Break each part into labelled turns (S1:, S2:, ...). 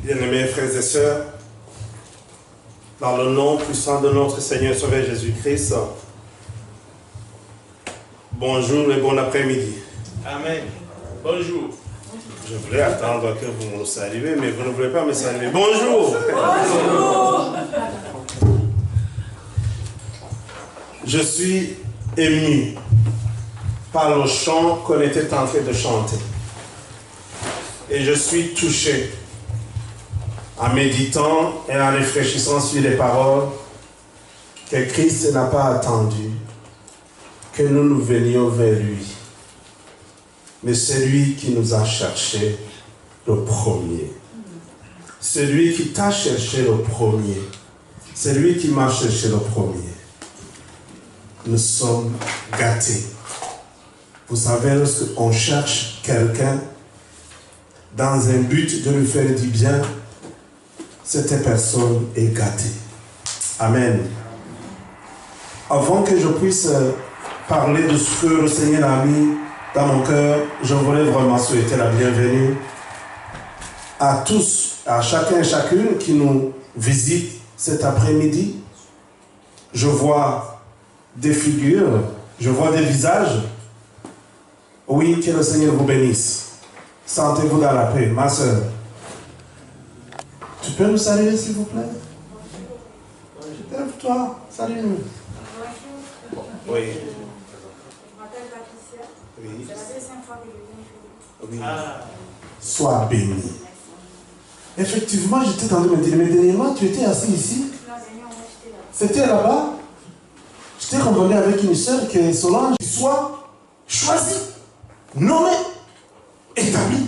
S1: Bien-aimés frères et sœurs, dans le nom puissant de notre Seigneur Sauveur Jésus-Christ, bonjour et bon après-midi.
S2: Amen. Bonjour.
S1: Je voulais attendre que vous me saluiez, mais vous ne voulez pas me saluer. Bonjour.
S3: Bonjour.
S1: Je suis ému par le chant qu'on était en train de chanter. Et je suis touché en méditant et en réfléchissant sur les paroles que Christ n'a pas attendu que nous venions vers lui. Mais c'est lui qui nous a cherché le premier. C'est lui qui t'a cherché le premier. C'est lui qui m'a cherché le premier. Nous sommes gâtés. Vous savez, lorsqu'on cherche quelqu'un dans un but de lui faire du bien, cette personne est gâtée. Amen. Avant que je puisse parler de ce que le Seigneur a mis dans mon cœur, je voulais vraiment souhaiter la bienvenue à tous, à chacun et chacune qui nous visite cet après-midi. Je vois des figures, je vois des visages. Oui, que le Seigneur vous bénisse. Sentez-vous dans la paix, ma soeur. Tu peux nous saluer, s'il vous plaît? Lève-toi, salue-nous. Oui.
S4: Je m'appelle Patricia.
S1: Oui.
S4: C'est la deuxième fois que je viens ici.
S1: Oui. Sois béni. Effectivement, j'étais en train de me dire, mais dernièrement, tu étais assis ici?
S4: Non, dernièrement, j'étais là.
S1: C'était là-bas? J'étais convenu avec une sœur que Solange soit choisie, nommée, établie.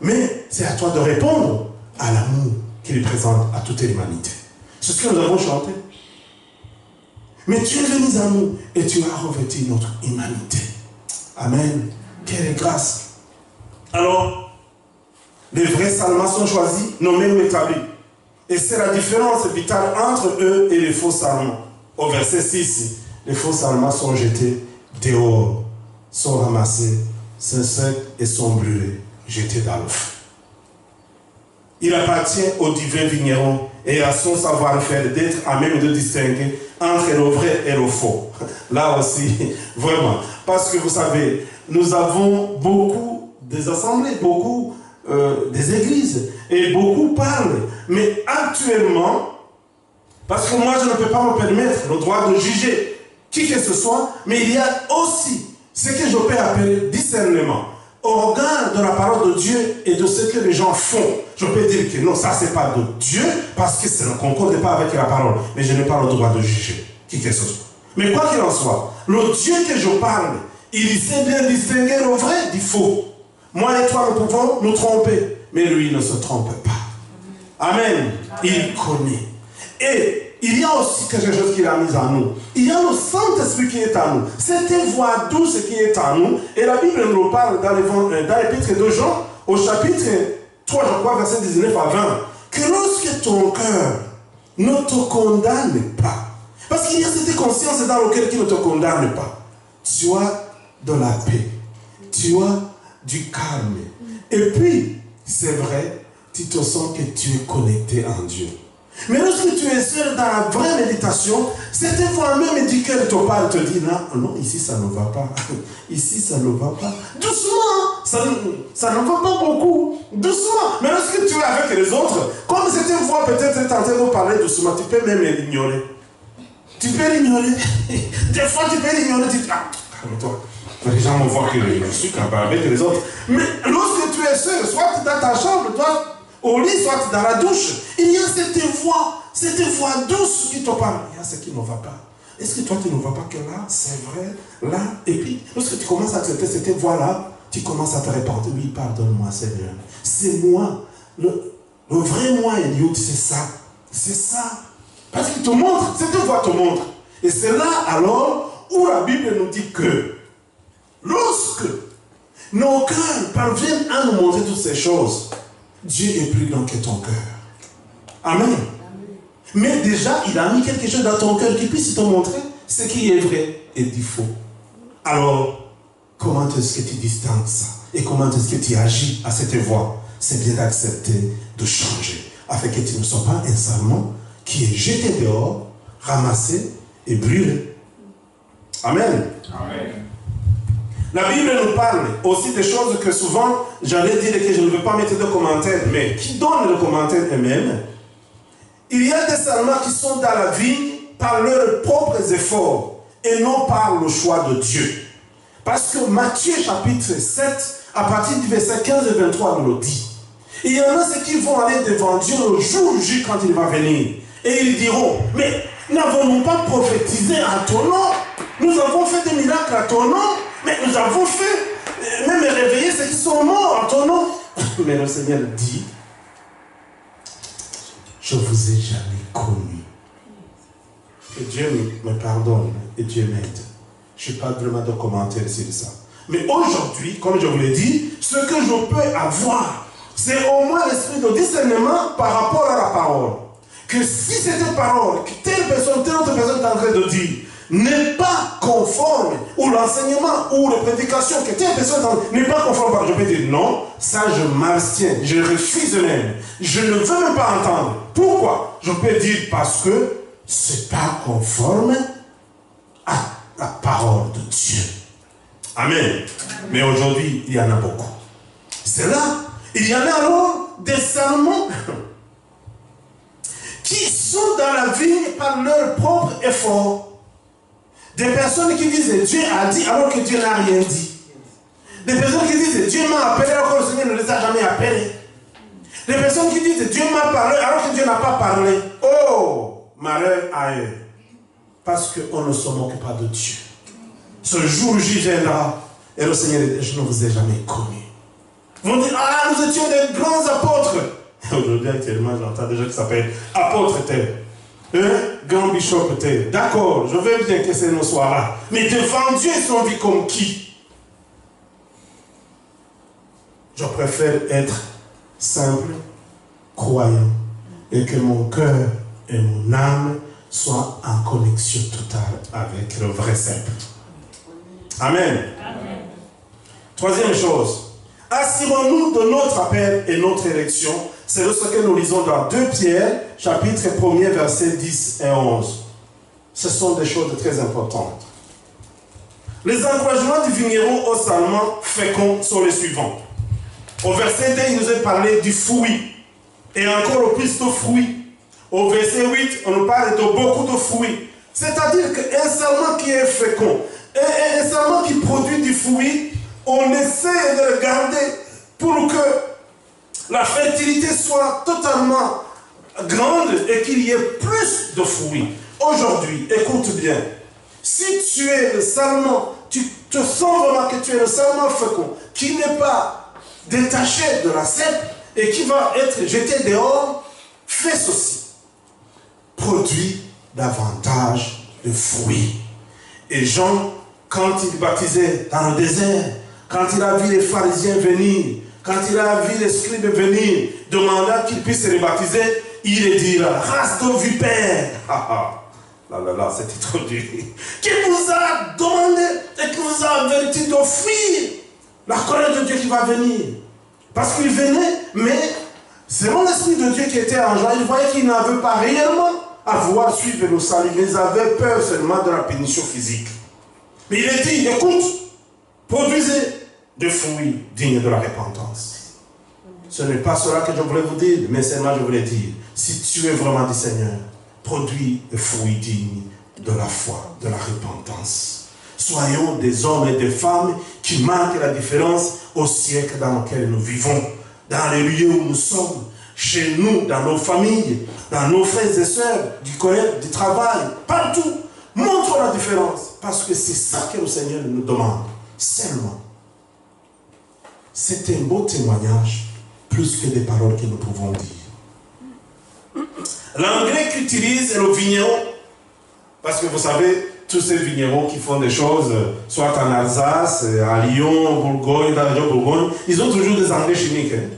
S1: Mais c'est à toi de répondre à l'amour qu'il présente à toute l'humanité. C'est ce que nous avons chanté. Mais tu es venu à nous et tu as revêtu notre humanité. Amen. Quelle grâce. Alors, les vrais salmans sont choisis, nommés ou établis. Et c'est la différence vitale entre eux et les faux salmans. Au verset 6, les faux salmans sont jetés dehors, sont ramassés, sont secs et sont brûlés, jetés dans le feu. Il appartient au divin vigneron et à son savoir-faire d'être à même de distinguer entre le vrai et le faux. Là aussi, vraiment. Parce que vous savez, nous avons beaucoup des assemblées, beaucoup des églises, et beaucoup parlent. Mais actuellement, parce que moi je ne peux pas me permettre le droit de juger qui que ce soit, mais il y a aussi ce que je peux appeler discernement. Au regard de la parole de Dieu et de ce que les gens font, je peux dire que non, ça c'est pas de Dieu, parce que ça ne concorde pas avec la parole. Mais je n'ai pas le droit de juger qui que ce soit. Mais quoi qu'il en soit, le Dieu que je parle, il sait bien distinguer le vrai du faux. Moi et toi, nous pouvons nous tromper, mais lui ne se trompe pas. Amen. Il connaît. Et il y a aussi quelque chose qu'il a mis en nous. Il y a le Saint-Esprit qui est en nous. Cette voix douce qui est en nous. Et la Bible nous parle dans l'épître de Jean, au chapitre 3, je crois, verset 19 à 20, que lorsque ton cœur ne te condamne pas, parce qu'il y a cette conscience dans laquelle il ne te condamne pas, tu as de la paix, tu as du calme. Et puis, c'est vrai, tu te sens que tu es connecté en Dieu. Mais lorsque tu es seul dans la vraie méditation, cette fois même du cœur te parle, te dit, non, non, ici ça ne va pas, ici ça ne va pas. Doucement, ça ne va pas beaucoup, doucement. Mais lorsque tu es avec les autres, comme cette voix peut-être est en train de parler doucement, tu peux même l'ignorer. Tu peux l'ignorer. Des fois tu peux l'ignorer, tu dis, ah, calme-toi. Les gens me voient que je suis capable avec les autres. Mais lorsque tu es seul, soit dans ta chambre, toi, au lit, soit dans la douche, il y a cette voix douce qui te parle. Il y a ce qui ne va pas. Est-ce que toi, tu ne vois pas que là, c'est vrai, là, et puis, lorsque tu commences à traiter cette voix-là, tu commences à te répandre. Oui, pardonne-moi, Seigneur. C'est moi. Le vrai moi, Eliud, c'est ça. C'est ça. Parce qu'il te montre, cette voix te montre. Et c'est là, alors, où la Bible nous dit que, lorsque nos cœurs parviennent à nous montrer toutes ces choses, Dieu est plus grand que ton cœur. Amen. Mais déjà, il a mis quelque chose dans ton cœur qui puisse te montrer ce qui est vrai et du faux. Alors, comment est-ce que tu distingues ça? Et comment est-ce que tu agis à cette voix? c'est bien d'accepter de changer, afin que tu ne sois pas un sarment qui est jeté dehors, ramassé et brûlé. Amen.
S2: Amen.
S1: La Bible nous parle aussi des choses que souvent, j'allais dire que je ne veux pas mettre de commentaires, mais qui donnent le commentaire eux-mêmes. Il y a des sarments qui sont dans la vigne par leurs propres efforts et non par le choix de Dieu. Parce que Matthieu chapitre 7, à partir du verset 15 et 23, nous le dit. Il y en a ceux qui vont aller devant Dieu le jour J quand il va venir. Et ils diront, mais n'avons-nous pas prophétisé à ton nom? Nous avons fait des miracles à ton nom, mais nous avons fait, même réveiller ceux qui sont morts à ton nom. Mais le Seigneur dit, je ne vous ai jamais connu. Que Dieu me pardonne et Dieu m'aide. Je n'ai pas vraiment de commentaires sur ça. Mais aujourd'hui, comme je vous l'ai dit, ce que je peux avoir, c'est au moins l'esprit de discernement par rapport à la parole. Que si cette parole, que telle autre personne est en train de dire, n'est pas conforme, ou l'enseignement, ou la prédication, que telle personne n'est pas conforme, je peux dire non, ça je m'abstiens, je refuse même, je ne veux même pas entendre. Pourquoi? Je peux dire parce que ce n'est pas conforme à la parole de Dieu. Amen. Mais aujourd'hui, il y en a beaucoup. C'est là, il y en a alors des sermons qui sont dans la vigne par leur propre effort. Des personnes qui disent Dieu a dit alors que Dieu n'a rien dit. Des personnes qui disent Dieu m'a appelé alors que le Seigneur ne les a jamais appelés. Des personnes qui disent Dieu m'a parlé alors que Dieu n'a pas parlé. Oh, malheur à eux. Parce qu'on ne se moque pas de Dieu. Ce jour J viendra et le Seigneur dit je ne vous ai jamais connu. Vous me dites ah nous étions des grands apôtres. Aujourd'hui actuellement j'entends des gens qui s'appellent apôtres tel. Grand bishop tel. D'accord, je veux bien que ce ne soit là. Mais devant Dieu ils sont vus comme qui? Je préfère être simple, croyant, et que mon cœur et mon âme soient en connexion totale avec le vrai simple. Amen. Amen. Troisième chose, assurons-nous de notre appel et notre élection. C'est ce que nous lisons dans 2 Pierre, chapitre 1er, versets 10 et 11. Ce sont des choses très importantes. Les encouragements du vigneron au sarment fécond sont les suivants. Au verset 2, il nous est parlé du fruit. Et encore plus de fruits. Au verset 8, on nous parle de beaucoup de fruits. C'est-à-dire qu'un sarment qui est fécond, un sarment qui produit du fruit, on essaie de le garder pour que la fertilité soit totalement grande et qu'il y ait plus de fruits. Aujourd'hui, écoute bien, si tu es le sarment, tu te sens vraiment que tu es le sarment fécond, qui n'est pas détaché de la cèpe et qui va être jeté dehors, fais ceci. Produis davantage de fruits. Et Jean, quand il baptisait dans le désert, quand il a vu les pharisiens venir, quand il a vu les scribes venir, demanda qu'ils puissent les baptiser, il les dira, race de vipères. Là, c'était trop dur. Qui vous a demandé et qui vous a averti d'offrir la colère de Dieu qui va venir. Parce qu'il venait, mais selon l'Esprit de Dieu qui était en Jean, il voyait qu'il n'avait pas réellement à vouloir suivre le salut. Ils avaient peur seulement de la punition physique. Mais il a dit, écoute, produisez des fruits dignes de la repentance. Ce n'est pas cela que je voulais vous dire, mais seulement je voulais dire, si tu es vraiment du Seigneur, produis des fruits dignes de la foi, de la repentance. Soyons des hommes et des femmes qui marquent la différence au siècle dans lequel nous vivons, dans les lieux où nous sommes, chez nous, dans nos familles, dans nos frères et sœurs, du collège, du travail, partout. Montre la différence, parce que c'est ça que le Seigneur nous demande, seulement. C'est un beau témoignage, plus que des paroles que nous pouvons dire. L'anglais qu'utilise le vigneron, parce que vous savez, tous ces vignerons qui font des choses, soit en Alsace, à Lyon, Bourgogne, dans la région Bourgogne, ils ont toujours des engrais chimiques, hein,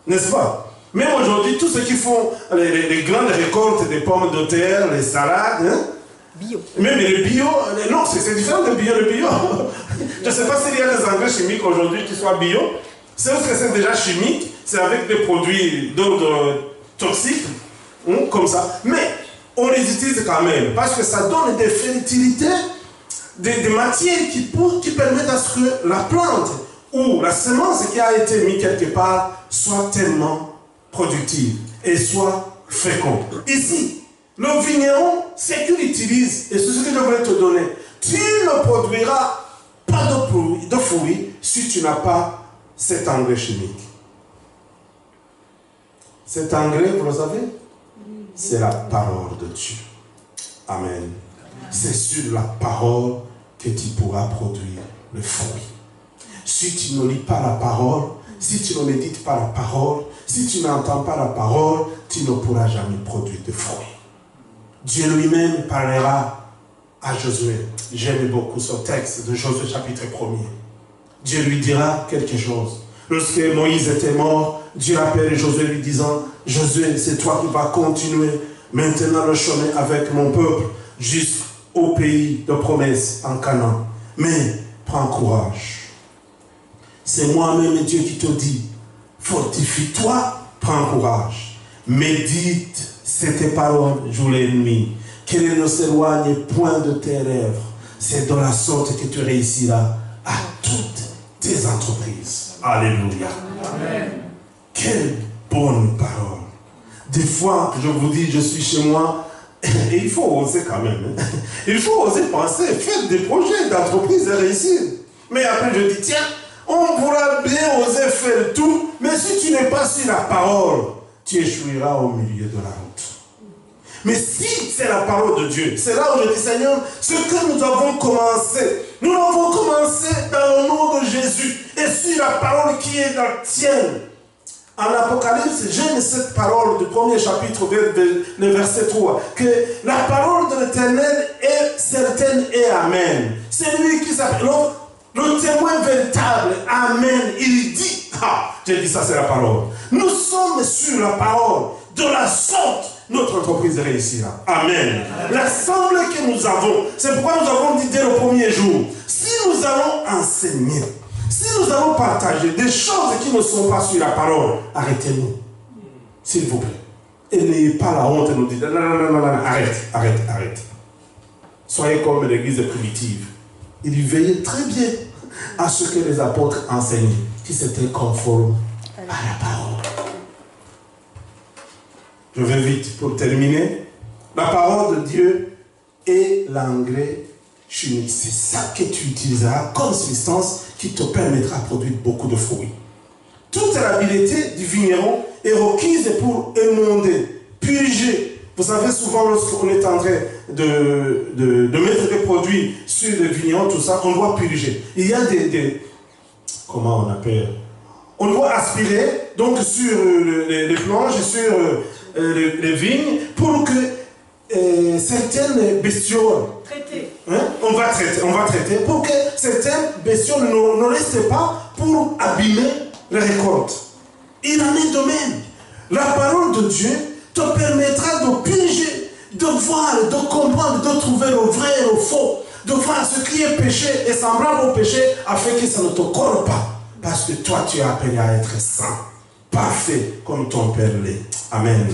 S1: n'est-ce pas? Même aujourd'hui, tous ceux qui font les grandes récoltes des pommes de terre, les salades, hein, bio. Même les bio, non, c'est différent de bio, le bio. Je ne sais pas s'il y a des engrais chimiques aujourd'hui qui soient bio, C'est parce que c'est déjà chimique, c'est avec des produits d'ordre toxique, comme ça. Mais on les utilise quand même, parce que ça donne des fertilités, des matières qui permettent à ce que la plante ou la semence qui a été mise quelque part soit tellement productive et soit féconde. Ici, le vigneron, c'est qu'il utilise, et c'est ce que je voulais te donner, tu ne produiras pas de fruits si tu n'as pas cet engrais chimique. Cet engrais, vous le savez, c'est la parole de Dieu. Amen. C'est sur la parole que tu pourras produire le fruit. Si tu ne lis pas la parole, si tu ne médites pas la parole, si tu n'entends pas la parole, tu ne pourras jamais produire de fruits. Dieu lui-même parlera à Josué. J'aime beaucoup ce texte de Josué chapitre 1er. Dieu lui dira quelque chose. Lorsque Moïse était mort, Dieu appelle Josué lui disant, Josué, c'est toi qui vas continuer maintenant le chemin avec mon peuple jusqu'au pays de promesse en Canaan. Mais prends courage. C'est moi-même Dieu qui te dit, fortifie-toi, prends courage. Médite cette parole jour et nuit, qu'elle ne s'éloigne point de tes lèvres. C'est de la sorte que tu réussiras à toutes tes entreprises. Alléluia. Amen. Quelle bonne parole. Des fois, je vous dis, je suis chez moi, et il faut oser quand même. Il faut oser penser, faire des projets d'entreprise et réussir. Mais après, je dis, tiens, on pourra bien oser faire tout, mais si tu n'es pas sur la parole, tu échoueras au milieu de la route. Mais si c'est la parole de Dieu, c'est là où je dis, Seigneur, ce que nous avons commencé, nous l'avons commencé dans le nom de Jésus et sur la parole qui est la tienne. En Apocalypse, j'aime cette parole du premier chapitre, le verset 3, que la parole de l'Éternel est certaine et amen. C'est lui qui s'appelle le témoin véritable, amen. Il dit, j'ai dit ça, c'est la parole. Nous sommes sur la parole, de la sorte, notre entreprise réussira. Amen. L'assemblée que nous avons, c'est pourquoi nous avons dit dès le premier jour, si nous allons enseigner, si nous allons partager des choses qui ne sont pas sur la parole, arrêtez-nous. S'il vous plaît. Et n'ayez pas la honte de nous dire, non, arrête. Soyez comme l'église primitive. Il veillait très bien à ce que les apôtres enseignaient, qui s'étaient conformes à la parole. Je vais vite pour terminer. La parole de Dieu est l'engrais chimique. C'est ça que tu utiliseras comme substance qui te permettra de produire beaucoup de fruits. Toute l'habileté du vigneron est requise pour émonder, purger. Vous savez, souvent lorsqu'on est en train de mettre des produits sur le vigneron, tout ça, on doit purger. Il y a comment on appelle? On doit aspirer donc sur les planches, sur les vignes, pour que certaines bestioles, on va traiter, pour que certaines bestioles ne restent pas pour abîmer les récoltes. Il en est de même. La parole de Dieu te permettra de purger, de voir, de comprendre, de trouver le vrai et le faux, de voir ce qui est péché et semblable au péché, afin que ça ne te corrompe pas. Parce que toi, tu es appelé à être saint, parfait, comme ton Père l'est. Amen.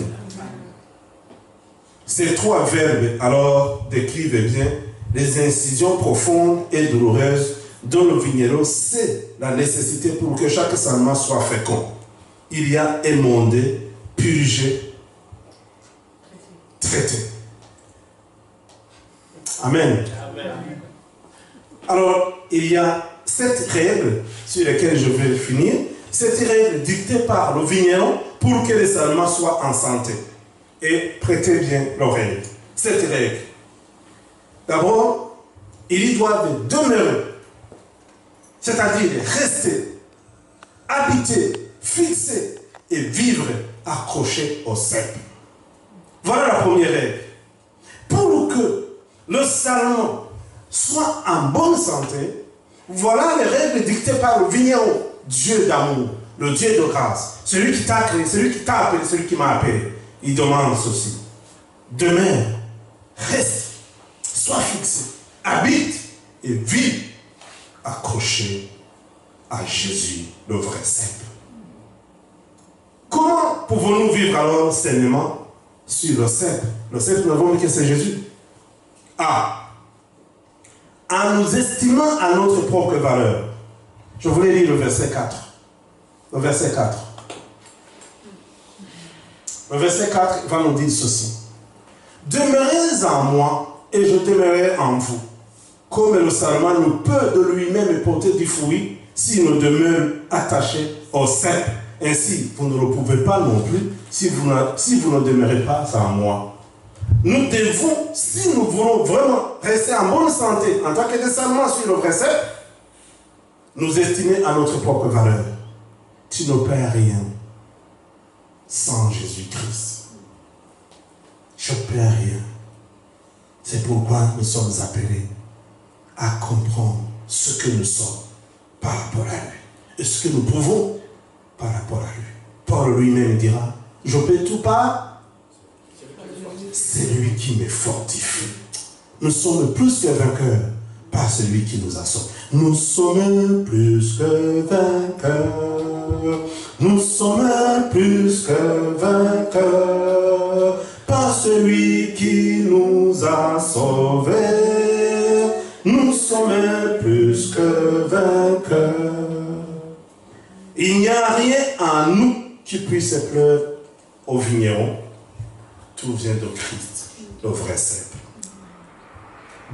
S1: Ces trois verbes, alors, décrivent bien les incisions profondes et douloureuses dont le vigneron sait la nécessité pour que chaque sarment soit fécond. Il y a émondé, purgé, traité. Amen. Amen. Alors, il y a cette règle sur laquelle je vais finir, cette règle dictée par le vigneron pour que les sarments soient en santé. Et prêtez bien l'oreille. Cette règle. D'abord, ils doivent demeurer, c'est-à-dire rester, habiter, fixer et vivre accrochés au cep. Voilà la première règle. Pour que le sarment soit en bonne santé, voilà les règles dictées par le vigneron, Dieu d'amour, le Dieu de grâce, celui qui t'a créé, celui qui t'a appelé, celui qui m'a appelé. Il demande ceci. Demeure, reste, sois fixé, habite et vis accroché à Jésus, le vrai cep. Comment pouvons-nous vivre alors sainement sur le cep? Le cep, nous avons dit que c'est Jésus. En nous estimant à notre propre valeur. Je voulais lire le verset 4. Le verset 4. Le verset 4 va nous dire ceci. Demeurez en moi et je demeurerai en vous. Comme le sarment ne peut de lui-même porter du fruit s'il ne demeure attaché au cep. Ainsi, vous ne le pouvez pas non plus si vous ne demeurez pas en moi. Nous devons, si nous voulons vraiment rester en bonne santé en tant que des sarments sur le vrai cep, nous estimer à notre propre valeur. Tu ne perds rien sans Jésus-Christ. Je ne perds rien. C'est pourquoi nous sommes appelés à comprendre ce que nous sommes par rapport à lui. Et ce que nous pouvons par rapport à lui. Paul lui-même dira, je peux tout par, c'est lui qui me fortifie. Nous sommes plus que vainqueurs par celui qui nous a sauvés. Nous sommes plus que vainqueurs. Nous sommes plus que vainqueurs par celui qui nous a sauvés. Nous sommes plus que vainqueurs. Il n'y a rien en nous qui puisse plaire au vigneron. Tout vient de Christ, le vrai cep.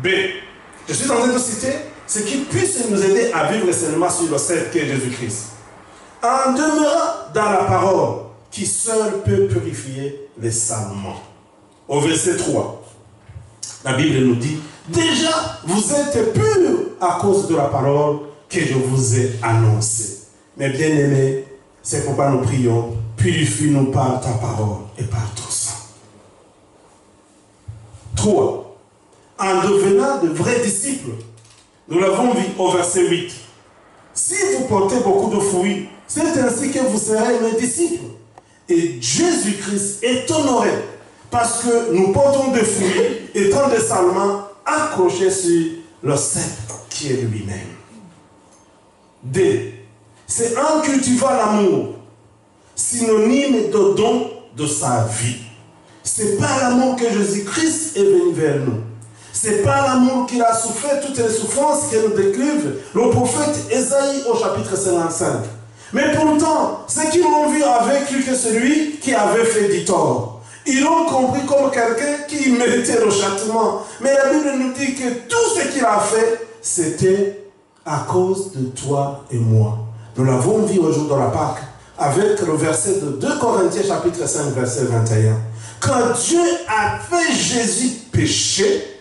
S1: B. Je suis en train de citer ce qui puisse nous aider à vivre seulement sur le cep qui est Jésus-Christ. En demeurant dans la parole qui seule peut purifier les salements. Au verset 3, la Bible nous dit, déjà vous êtes purs à cause de la parole que je vous ai annoncée. Mais bien aimés, c'est pourquoi nous prions, purifie-nous par ta parole et par ton sang. 3. En devenant de vrais disciples, nous l'avons vu au verset 8. Si vous portez beaucoup de fruits, c'est ainsi que vous serez mes disciples. Et Jésus-Christ est honoré parce que nous portons des fruits étant des sarments accrochés sur le cep qui est lui-même. D. C'est en cultivant l'amour, synonyme de don de sa vie. C'est par l'amour que Jésus-Christ est venu vers nous. C'est par l'amour qu'il a souffert toutes les souffrances que nous décrivent le prophète Ésaïe au chapitre 55. Mais pourtant, ceux qui l'ont vu avaient cru que celui qui avait fait du tort. Ils l'ont compris comme quelqu'un qui méritait le châtiment. Mais la Bible nous dit que tout ce qu'il a fait, c'était à cause de toi et moi. Nous l'avons vu au jour de la Pâque avec le verset de 2 Corinthiens chapitre 5 verset 21. Quand Dieu a fait Jésus pécher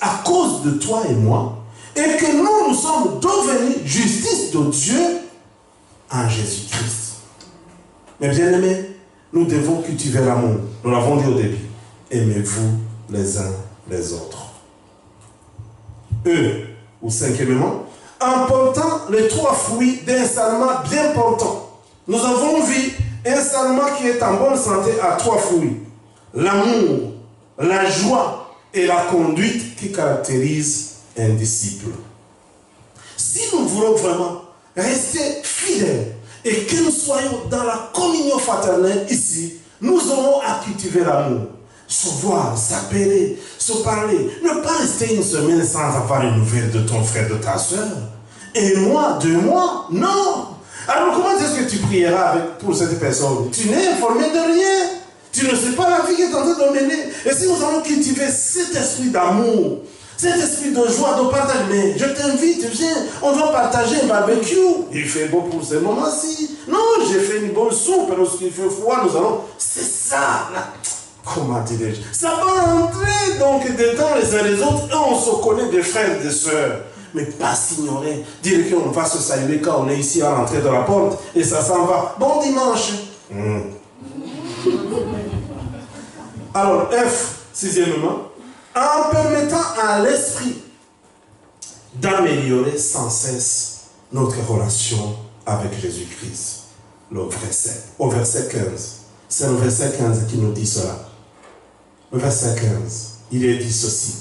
S1: à cause de toi et moi, et que nous sommes devenus justice de Dieu en Jésus-Christ. Mais bien aimés, nous devons cultiver l'amour. Nous l'avons dit au début. Aimez-vous les uns les autres. Ou cinquièmement, en portant les 3 fruits d'un sarment bien portant. Nous avons vu un sarment qui est en bonne santé à 3 fruits. L'amour, la joie et la conduite qui caractérisent un disciple. Si nous voulons vraiment rester fidèles et que nous soyons dans la communion fraternelle ici, nous aurons à cultiver l'amour. Se voir, s'appeler, se parler. Ne pas rester une semaine sans avoir une nouvelle de ton frère, de ta soeur. Un mois, 2 mois, non. Alors comment est-ce que tu prieras pour cette personne? Tu n'es informé de rien. Tu ne sais pas la vie qui est en train de mener. Et si nous allons cultiver cet esprit d'amour, cet esprit de joie, de partage, mais je t'invite, viens, on va partager un barbecue. Il fait beau pour ce moment-ci. Non, j'ai fait une bonne soupe, lorsqu'il fait froid, nous allons... C'est ça, là. Comment dirais-je? Ça va entrer donc dedans les uns les autres et on se connaît des frères et des sœurs. Mais pas s'ignorer, dire qu'on va se saluer quand on est ici à l'entrée de la porte et ça s'en va. Bon dimanche. Alors, F, sixièmement, en permettant à l'esprit d'améliorer sans cesse notre relation avec Jésus-Christ, le vrai cep. Au verset 15, c'est le verset 15 qui nous dit cela. Le verset 15, il est dit ceci.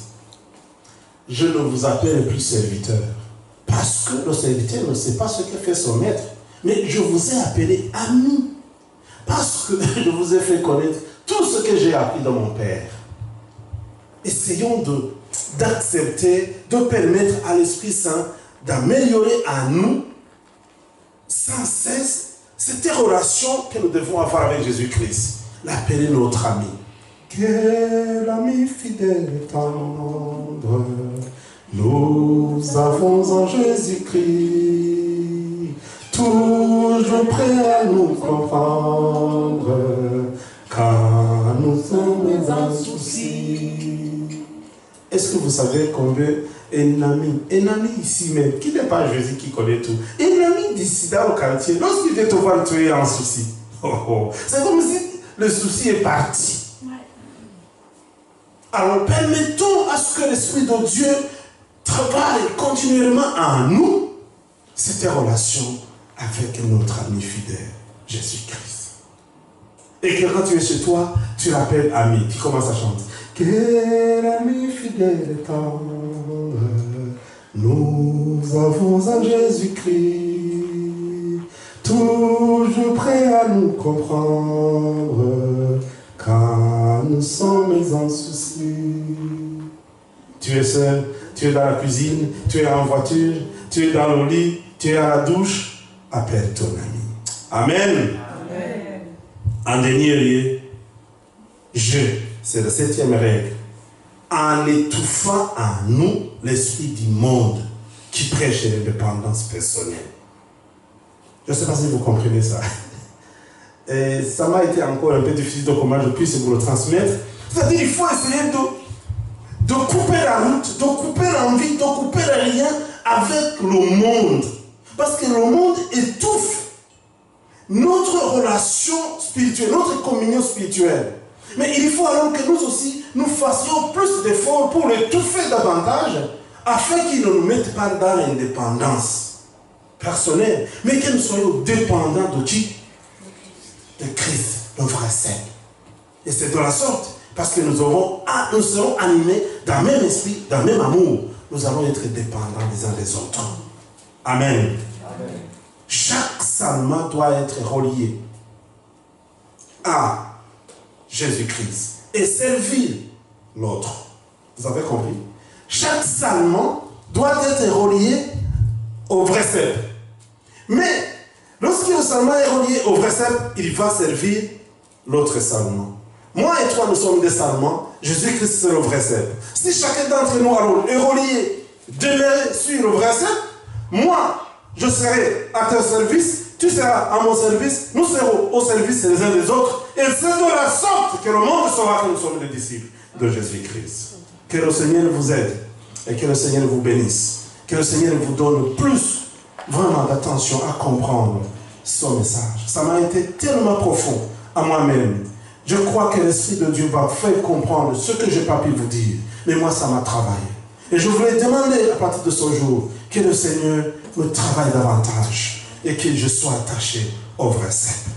S1: Je ne vous appelle plus serviteur, Parce que le serviteur ne sait pas ce que fait son maître. Mais je vous ai appelé amis. Parce que je vous ai fait connaître tout ce que j'ai appris de mon Père. Essayons d'accepter, de permettre à l'Esprit Saint d'améliorer à nous, sans cesse, cette relation que nous devons avoir avec Jésus-Christ. L'appeler notre ami. Quel ami fidèle et tendre nous avons en Jésus-Christ, toujours prêt à nous comprendre, car nous sommes en souci. Est-ce que vous savez qu'on veut un ami ici même, qui n'est pas Jésus qui connaît tout, un ami d'ici dans le quartier, lorsqu'il vient te voir, tu es en souci. C'est comme si le souci est parti. Alors permettons à ce que l'Esprit de Dieu travaille continuellement en nous cette relation avec notre ami fidèle, Jésus-Christ. Et que quand tu es chez toi, tu l'appelles ami. Tu commences à chanter. Quel ami fidèle et tendre nous avons en Jésus-Christ, toujours prêt à nous comprendre, car nous sommes en souci. Tu es seul, tu es dans la cuisine, tu es en voiture, tu es dans le lit, tu es à la douche, appelle ton ami. Amen. Amen. En dernier lieu, c'est la 7e règle, en étouffant en nous l'esprit du monde qui prêche l'indépendance personnelle. Je ne sais pas si vous comprenez ça. Et ça m'a été encore un peu difficile de comment je puisse vous le transmettre. C'est-à-dire qu'il faut essayer de couper la route, de couper l'envie, de couper le lien avec le monde. Parce que le monde étouffe notre relation spirituelle, notre communion spirituelle. Mais il faut alors que nous aussi, nous fassions plus d'efforts pour l'étouffer davantage, afin qu'il ne nous mette pas dans l'indépendance personnelle, mais que nous soyons dépendants de qui? De Christ, le vrai Saint. Et c'est de la sorte, parce que nous serons animés d'un même esprit, d'un même amour. Nous allons être dépendants les uns des autres. Amen. Amen. Chaque psalme doit être relié à Jésus-Christ et servir l'autre. Vous avez compris? Chaque psalme doit être relié au vrai cep. Mais lorsque le psalme est relié au vrai cep, il va servir l'autre psalme. Moi et toi, nous sommes des psalmes. Jésus-Christ, c'est le vrai cep. Si chacun d'entre nous alors est relié, demeuré sur le vrai cep, moi, je serai à ton service, tu seras à mon service, nous serons au service les uns des autres. Et c'est de la sorte que le monde saura que nous sommes des disciples de Jésus-Christ. Que le Seigneur vous aide et que le Seigneur vous bénisse. Que le Seigneur vous donne plus vraiment d'attention à comprendre son message. Ça m'a été tellement profond à moi-même. Je crois que l'Esprit de Dieu va faire comprendre ce que je n'ai pas pu vous dire. Mais moi, ça m'a travaillé. Et je voulais demander à partir de ce jour que le Seigneur me travaille davantage et que je sois attaché au vrai Saint.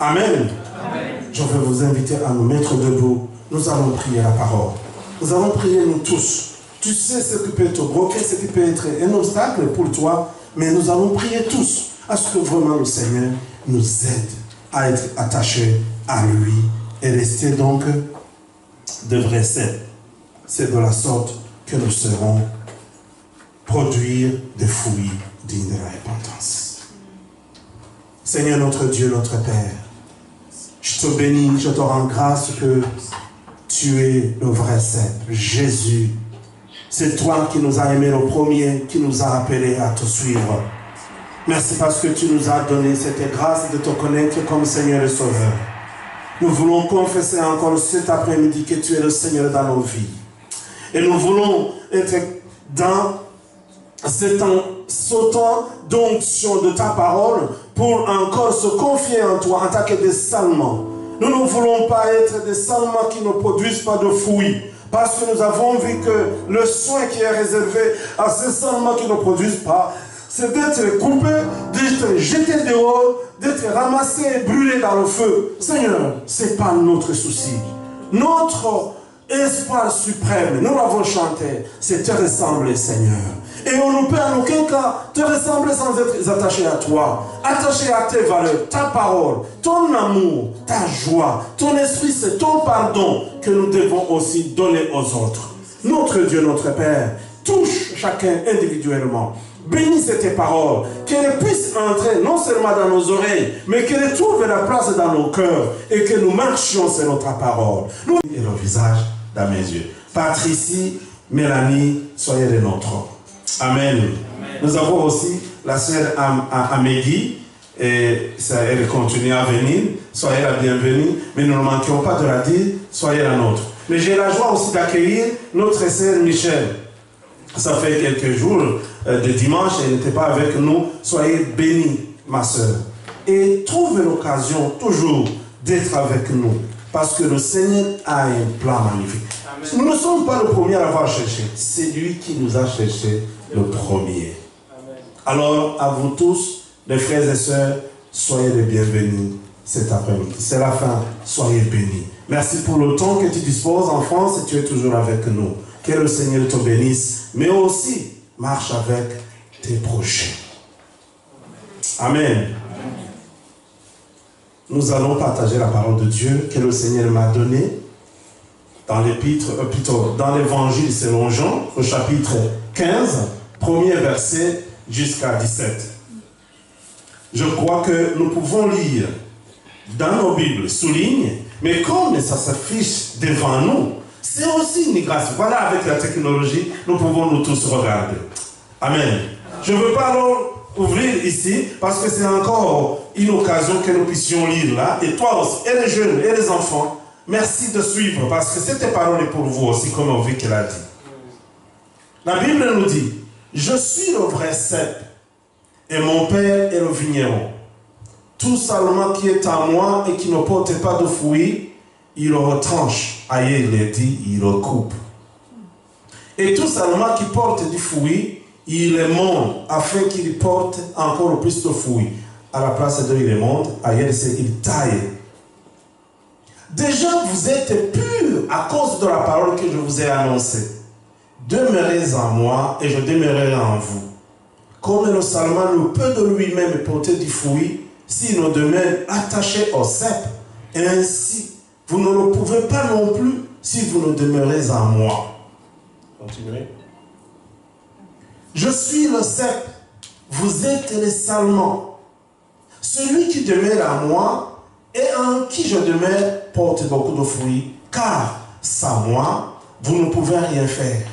S1: Amen. Amen. Je vais vous inviter à nous mettre debout. Nous allons prier la parole. Nous allons prier nous tous. Tu sais ce qui peut te bloquer, ce qui peut être un obstacle pour toi, mais nous allons prier tous à ce que vraiment le Seigneur nous aide à être attachés à lui et rester donc de vrais saints. C'est de la sorte que nous serons produire des fruits dignes de la repentance. Seigneur notre Dieu, notre Père, je te bénis, je te rends grâce que tu es le vrai Saint, Jésus. C'est toi qui nous as aimés le premier, qui nous a appelés à te suivre. Merci parce que tu nous as donné cette grâce de te connaître comme Seigneur et Sauveur. Nous voulons confesser encore cet après-midi que tu es le Seigneur dans nos vies. Et nous voulons être dans cet sautant d'onction de ta parole pour encore se confier en toi en tant que des salmons. Nous ne voulons pas être des salmons qui ne produisent pas de fruits. Parce que nous avons vu que le soin qui est réservé à ces salmons qui ne produisent pas, c'est d'être coupé, d'être jeté dehors, d'être ramassé et brûlé dans le feu. Seigneur, ce n'est pas notre souci. Notre espoir suprême, nous l'avons chanté, c'est te ressembler, Seigneur. Et on ne peut en aucun cas te ressembler sans être attaché à toi, attaché à tes valeurs, ta parole, ton amour, ta joie, ton esprit, c'est ton pardon que nous devons aussi donner aux autres. Notre Dieu, notre Père, touche chacun individuellement. Bénis tes paroles, qu'elles puissent entrer non seulement dans nos oreilles, mais qu'elles trouvent la place dans nos cœurs et que nous marchions sur notre parole. Nous et le visage dans mes yeux. Patricie, Mélanie, soyez les nôtres. Amen. Amen. Nous avons aussi la sœur Amélie, et elle continue à venir. Soyez la bienvenue, mais nous ne manquons pas de la dire, soyez la nôtre. Mais j'ai la joie aussi d'accueillir notre sœur Michel. Ça fait quelques jours de dimanche, elle n'était pas avec nous. Soyez bénis, ma sœur. Et trouvez l'occasion toujours d'être avec nous. Parce que le Seigneur a un plan magnifique. Amen. Nous ne sommes pas le premier à l'avoir cherché. C'est lui qui nous a cherché le premier. Amen. Alors, à vous tous, les frères et sœurs, soyez les bienvenus cet après-midi. C'est la fin. Soyez bénis. Merci pour le temps que tu disposes en France et tu es toujours avec nous. Que le Seigneur te bénisse, mais aussi marche avec tes projets. Amen. Amen. Nous allons partager la parole de Dieu que le Seigneur m'a donnée dans dans l'évangile selon Jean, au chapitre 15, premier verset jusqu'à 17. Je crois que nous pouvons lire dans nos Bibles, souligne, mais comme ça s'affiche devant nous, c'est aussi une grâce. Voilà, avec la technologie, nous pouvons nous tous regarder. Amen. Je ne veux pas alors ouvrir ici, parce que c'est encore une occasion que nous puissions lire là. Et toi aussi, et les jeunes, et les enfants, merci de suivre, parce que cette parole est pour vous aussi, comme on vit qu'elle a dit. La Bible nous dit, je suis le vrai cep, et mon Père est le vigneron. Tout Salomon qui est à moi et qui ne porte pas de fruits, il le retranche. Ailleurs, il est dit, il le coupe. Et tout Salomon qui porte du fruit, il les monte afin qu'il porte encore plus de fruits. À la place de il les monte, ailleurs, c'est il taille. Déjà, vous êtes purs à cause de la parole que je vous ai annoncée. Demeurez en moi et je demeurerai en vous. Comme le Salomon ne peut de lui-même porter du fruit, s'il ne demeure attaché au cep, ainsi, vous ne le pouvez pas non plus si vous ne demeurez en moi. Continuez. Je suis le cep, vous êtes les Salomon. Celui qui demeure en moi et en qui je demeure porte beaucoup de fruits, car sans moi, vous ne pouvez rien faire.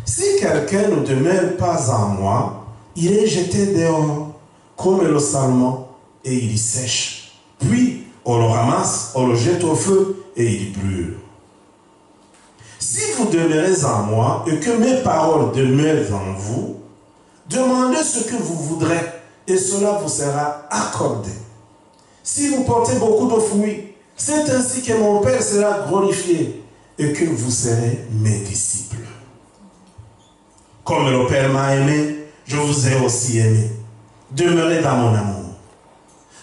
S1: Si quelqu'un ne demeure pas en moi, il est jeté dehors, comme le Salomon, et il y sèche. Puis, on le ramasse, on le jette au feu, et il brûle. Si vous demeurez en moi, et que mes paroles demeurent en vous, demandez ce que vous voudrez, et cela vous sera accordé. Si vous portez beaucoup de fruits, c'est ainsi que mon Père sera glorifié, et que vous serez mes disciples. Comme le Père m'a aimé, je vous ai aussi aimé. Demeurez dans mon amour.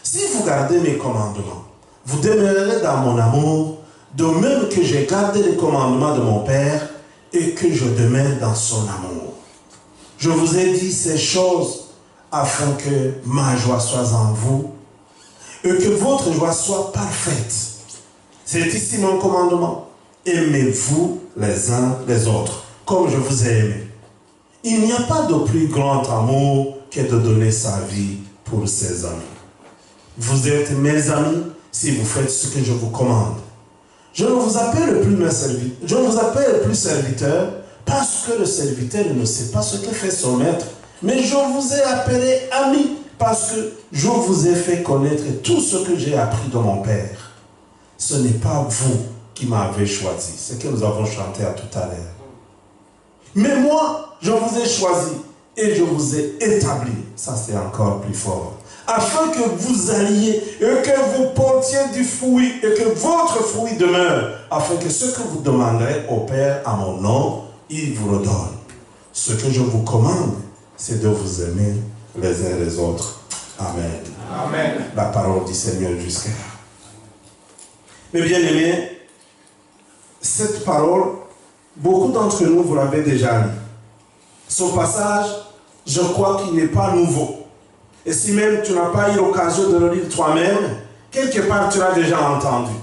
S1: Si vous gardez mes commandements, vous demeurerez dans mon amour, de même que j'ai gardé les commandements de mon Père et que je demeure dans son amour. Je vous ai dit ces choses afin que ma joie soit en vous et que votre joie soit parfaite. C'est ici mon commandement. Aimez-vous les uns les autres, comme je vous ai aimé. Il n'y a pas de plus grand amour que de donner sa vie pour ses amis. Vous êtes mes amis si vous faites ce que je vous commande. Je ne vous appelle plus mes serviteurs. Je ne vous appelle plus serviteur parce que le serviteur ne sait pas ce que fait son maître. Mais je vous ai appelé ami parce que je vous ai fait connaître tout ce que j'ai appris de mon Père. Ce n'est pas vous qui m'avez choisi. C'est ce que nous avons chanté à tout à l'heure. Mais moi, je vous ai choisi et je vous ai établi. Ça, c'est encore plus fort. Afin que vous alliez et que vous portiez du fruit et que votre fruit demeure. Afin que ce que vous demanderez au Père à mon nom, il vous le donne. Ce que je vous commande, c'est de vous aimer les uns les autres. Amen. Amen. La parole du Seigneur jusqu'à là. Mais bien aimés, cette parole, beaucoup d'entre nous, vous l'avez déjà lue. Ce passage, je crois qu'il n'est pas nouveau. Et si même tu n'as pas eu l'occasion de le lire toi-même, quelque part tu l'as déjà entendu.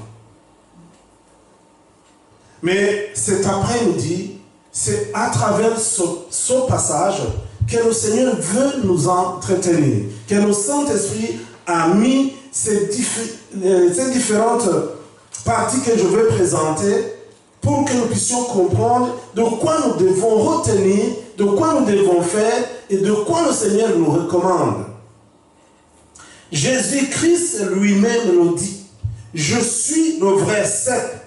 S1: Mais cet après-midi, c'est à travers ce passage que le Seigneur veut nous entretenir, que le Saint-Esprit a mis ces différentes parties que je vais présenter pour que nous puissions comprendre de quoi nous devons retenir, de quoi nous devons faire et de quoi le Seigneur nous recommande. Jésus-Christ lui-même nous dit, « Je suis le vrai cep. »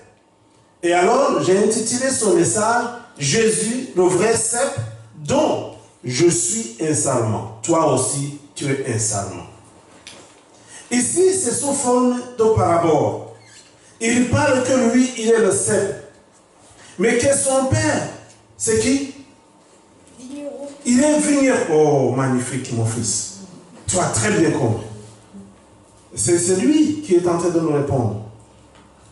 S1: Et alors, j'ai intitulé son message, « Jésus, le vrai cep, dont je suis un sarment. » Toi aussi, tu es un sarment. Ici, c'est sous forme de parabole. Il parle que lui, il est le cep. Mais que son père, c'est qui?
S4: Vigneron.
S1: Il est vigneron. Oh, magnifique, mon fils. Tu as très bien compris. C'est lui qui est en train de nous répondre.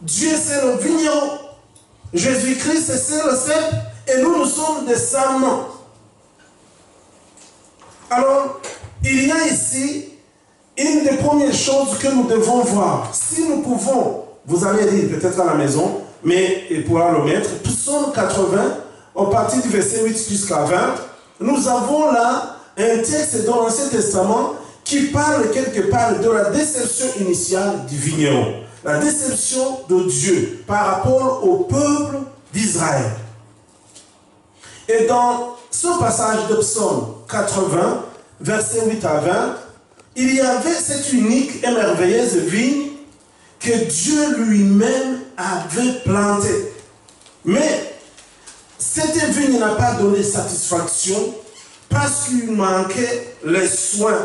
S1: Dieu, c'est le vigneron. Jésus-Christ, c'est le cep. Et nous sommes des sarments. Alors, il y a ici une des premières choses que nous devons voir. Si nous pouvons, vous allez lire peut-être à la maison, mais il pourra le mettre, Psaume 80, au partir du verset 8 jusqu'à 20, nous avons là un texte dans l'Ancien Testament qui parle quelque part de la déception initiale du vigneron, la déception de Dieu par rapport au peuple d'Israël. Et dans ce passage de Psaume 80, versets 8 à 20, il y avait cette unique et merveilleuse vigne que Dieu lui-même avait plantée. Mais cette vigne n'a pas donné satisfaction parce qu'il manquait les soins.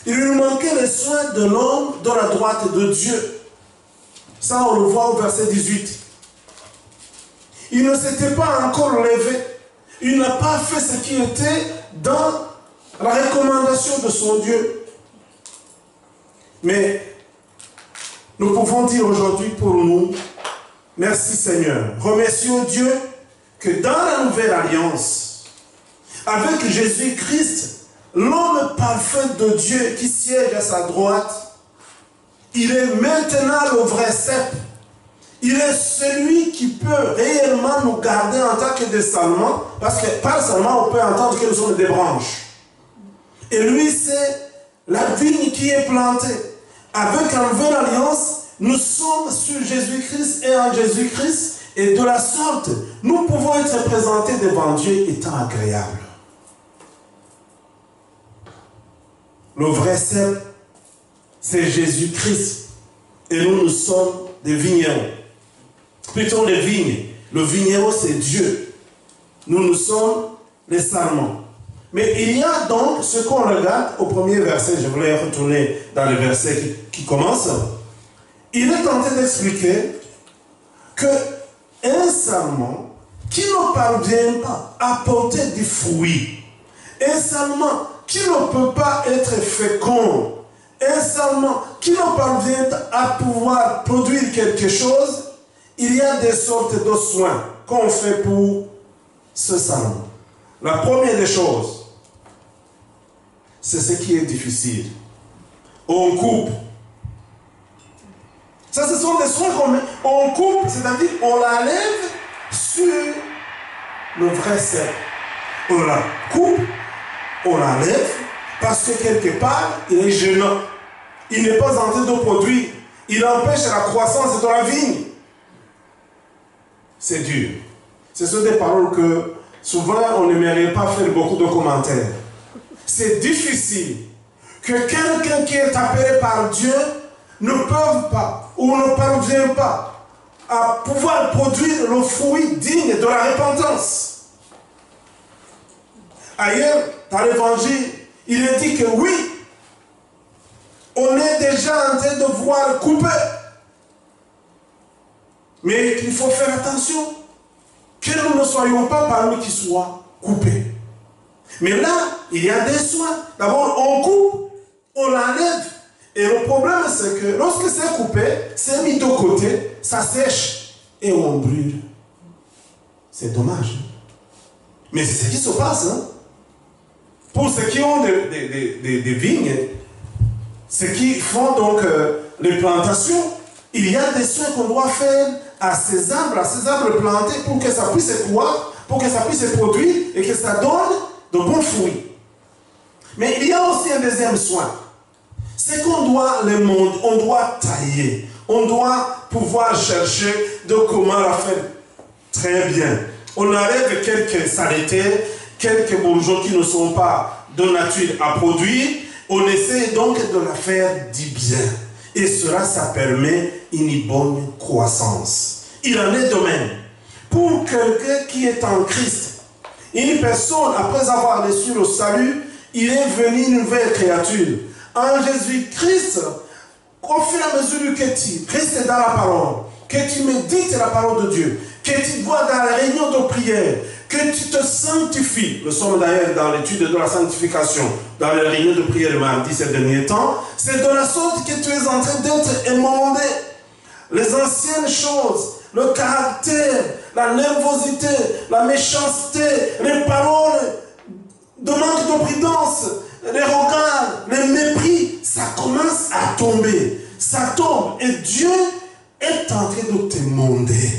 S1: Il lui manquait les soins de l'homme de la droite de Dieu. Ça, on le voit au verset 18. Il ne s'était pas encore levé. Il n'a pas fait ce qui était dans la recommandation de son Dieu. Mais nous pouvons dire aujourd'hui pour nous, merci Seigneur. Remercions Dieu que dans la nouvelle alliance, avec Jésus-Christ, l'homme parfait de Dieu qui siège à sa droite, il est maintenant le vrai cep. Il est celui qui peut réellement nous garder en tant que des sarments, parce que par sarment, on peut entendre que nous sommes des branches. Et lui, c'est la vigne qui est plantée. Avec la nouvelle alliance, nous sommes sur Jésus-Christ et en Jésus-Christ, et de la sorte, nous pouvons être présentés devant Dieu étant agréables. Le vrai cep, c'est Jésus-Christ. Et nous sommes des vignerons. Plutôt les vignes. Le vigneron, c'est Dieu. Nous sommes les sarments. Mais il y a donc ce qu'on regarde au premier verset. Je voulais retourner dans le verset qui commence. Il est tenté d'expliquer qu'un sarment qui ne parvient pas à porter du fruit, un sarment qui ne peut pas être fécond, un sarment qui ne parvient à pouvoir produire quelque chose, il y a des sortes de soins qu'on fait pour ce sarment. La première des choses, c'est ce qui est difficile. On coupe. Ça, ce sont des soins qu'on met. On coupe, c'est-à-dire on la lève sur le vrai cep. On la coupe, on la lève, parce que quelque part, il est gênant. Il n'est pas en train de produire. Il empêche la croissance de la vigne. C'est dur. Ce sont des paroles que souvent on n'aimerait pas faire beaucoup de commentaires. C'est difficile que quelqu'un qui est appelé par Dieu ne peut pas ou ne parvient pas à pouvoir produire le fruit digne de la repentance. Ailleurs, dans l'évangile, il est dit que oui, on est déjà en train de voir couper. Mais il faut faire attention que nous ne soyons pas parmi qui soient coupés. Mais là, il y a des soins. D'abord, on coupe, on l'enlève. Et le problème, c'est que lorsque c'est coupé, c'est mis de côté, ça sèche et on brûle. C'est dommage. Mais c'est ce qui se passe. Hein. Pour ceux qui ont des vignes, ceux qui font donc les plantations, il y a des soins qu'on doit faire à ces arbres plantés pour que ça puisse croître, pour que ça puisse produire et que ça donne de bons fruits. Mais il y a aussi un deuxième soin. C'est qu'on doit les monter, on doit tailler, on doit pouvoir chercher de comment la faire très bien. On enlève quelques saletés, quelques bourgeons qui ne sont pas de nature à produire, on essaie donc de la faire du bien. Et cela, ça permet une bonne croissance. Il en est de même. Pour quelqu'un qui est en Christ, une personne, après avoir reçu le salut, il est devenu une nouvelle créature. En Jésus-Christ, au fur et à mesure que tu restes dans la parole, que tu médites la parole de Dieu, que tu vois dans la réunion de prière, que tu te sanctifies. Nous sommes d'ailleurs dans l'étude de la sanctification, dans les réunions de prière le mardi ces derniers temps. C'est de la sorte que tu es en train d'être émondé. Les anciennes choses, le caractère, la nervosité, la méchanceté, les paroles de manque de prudence, les regards, les mépris, ça commence à tomber. Ça tombe et Dieu est en train de t'émonder.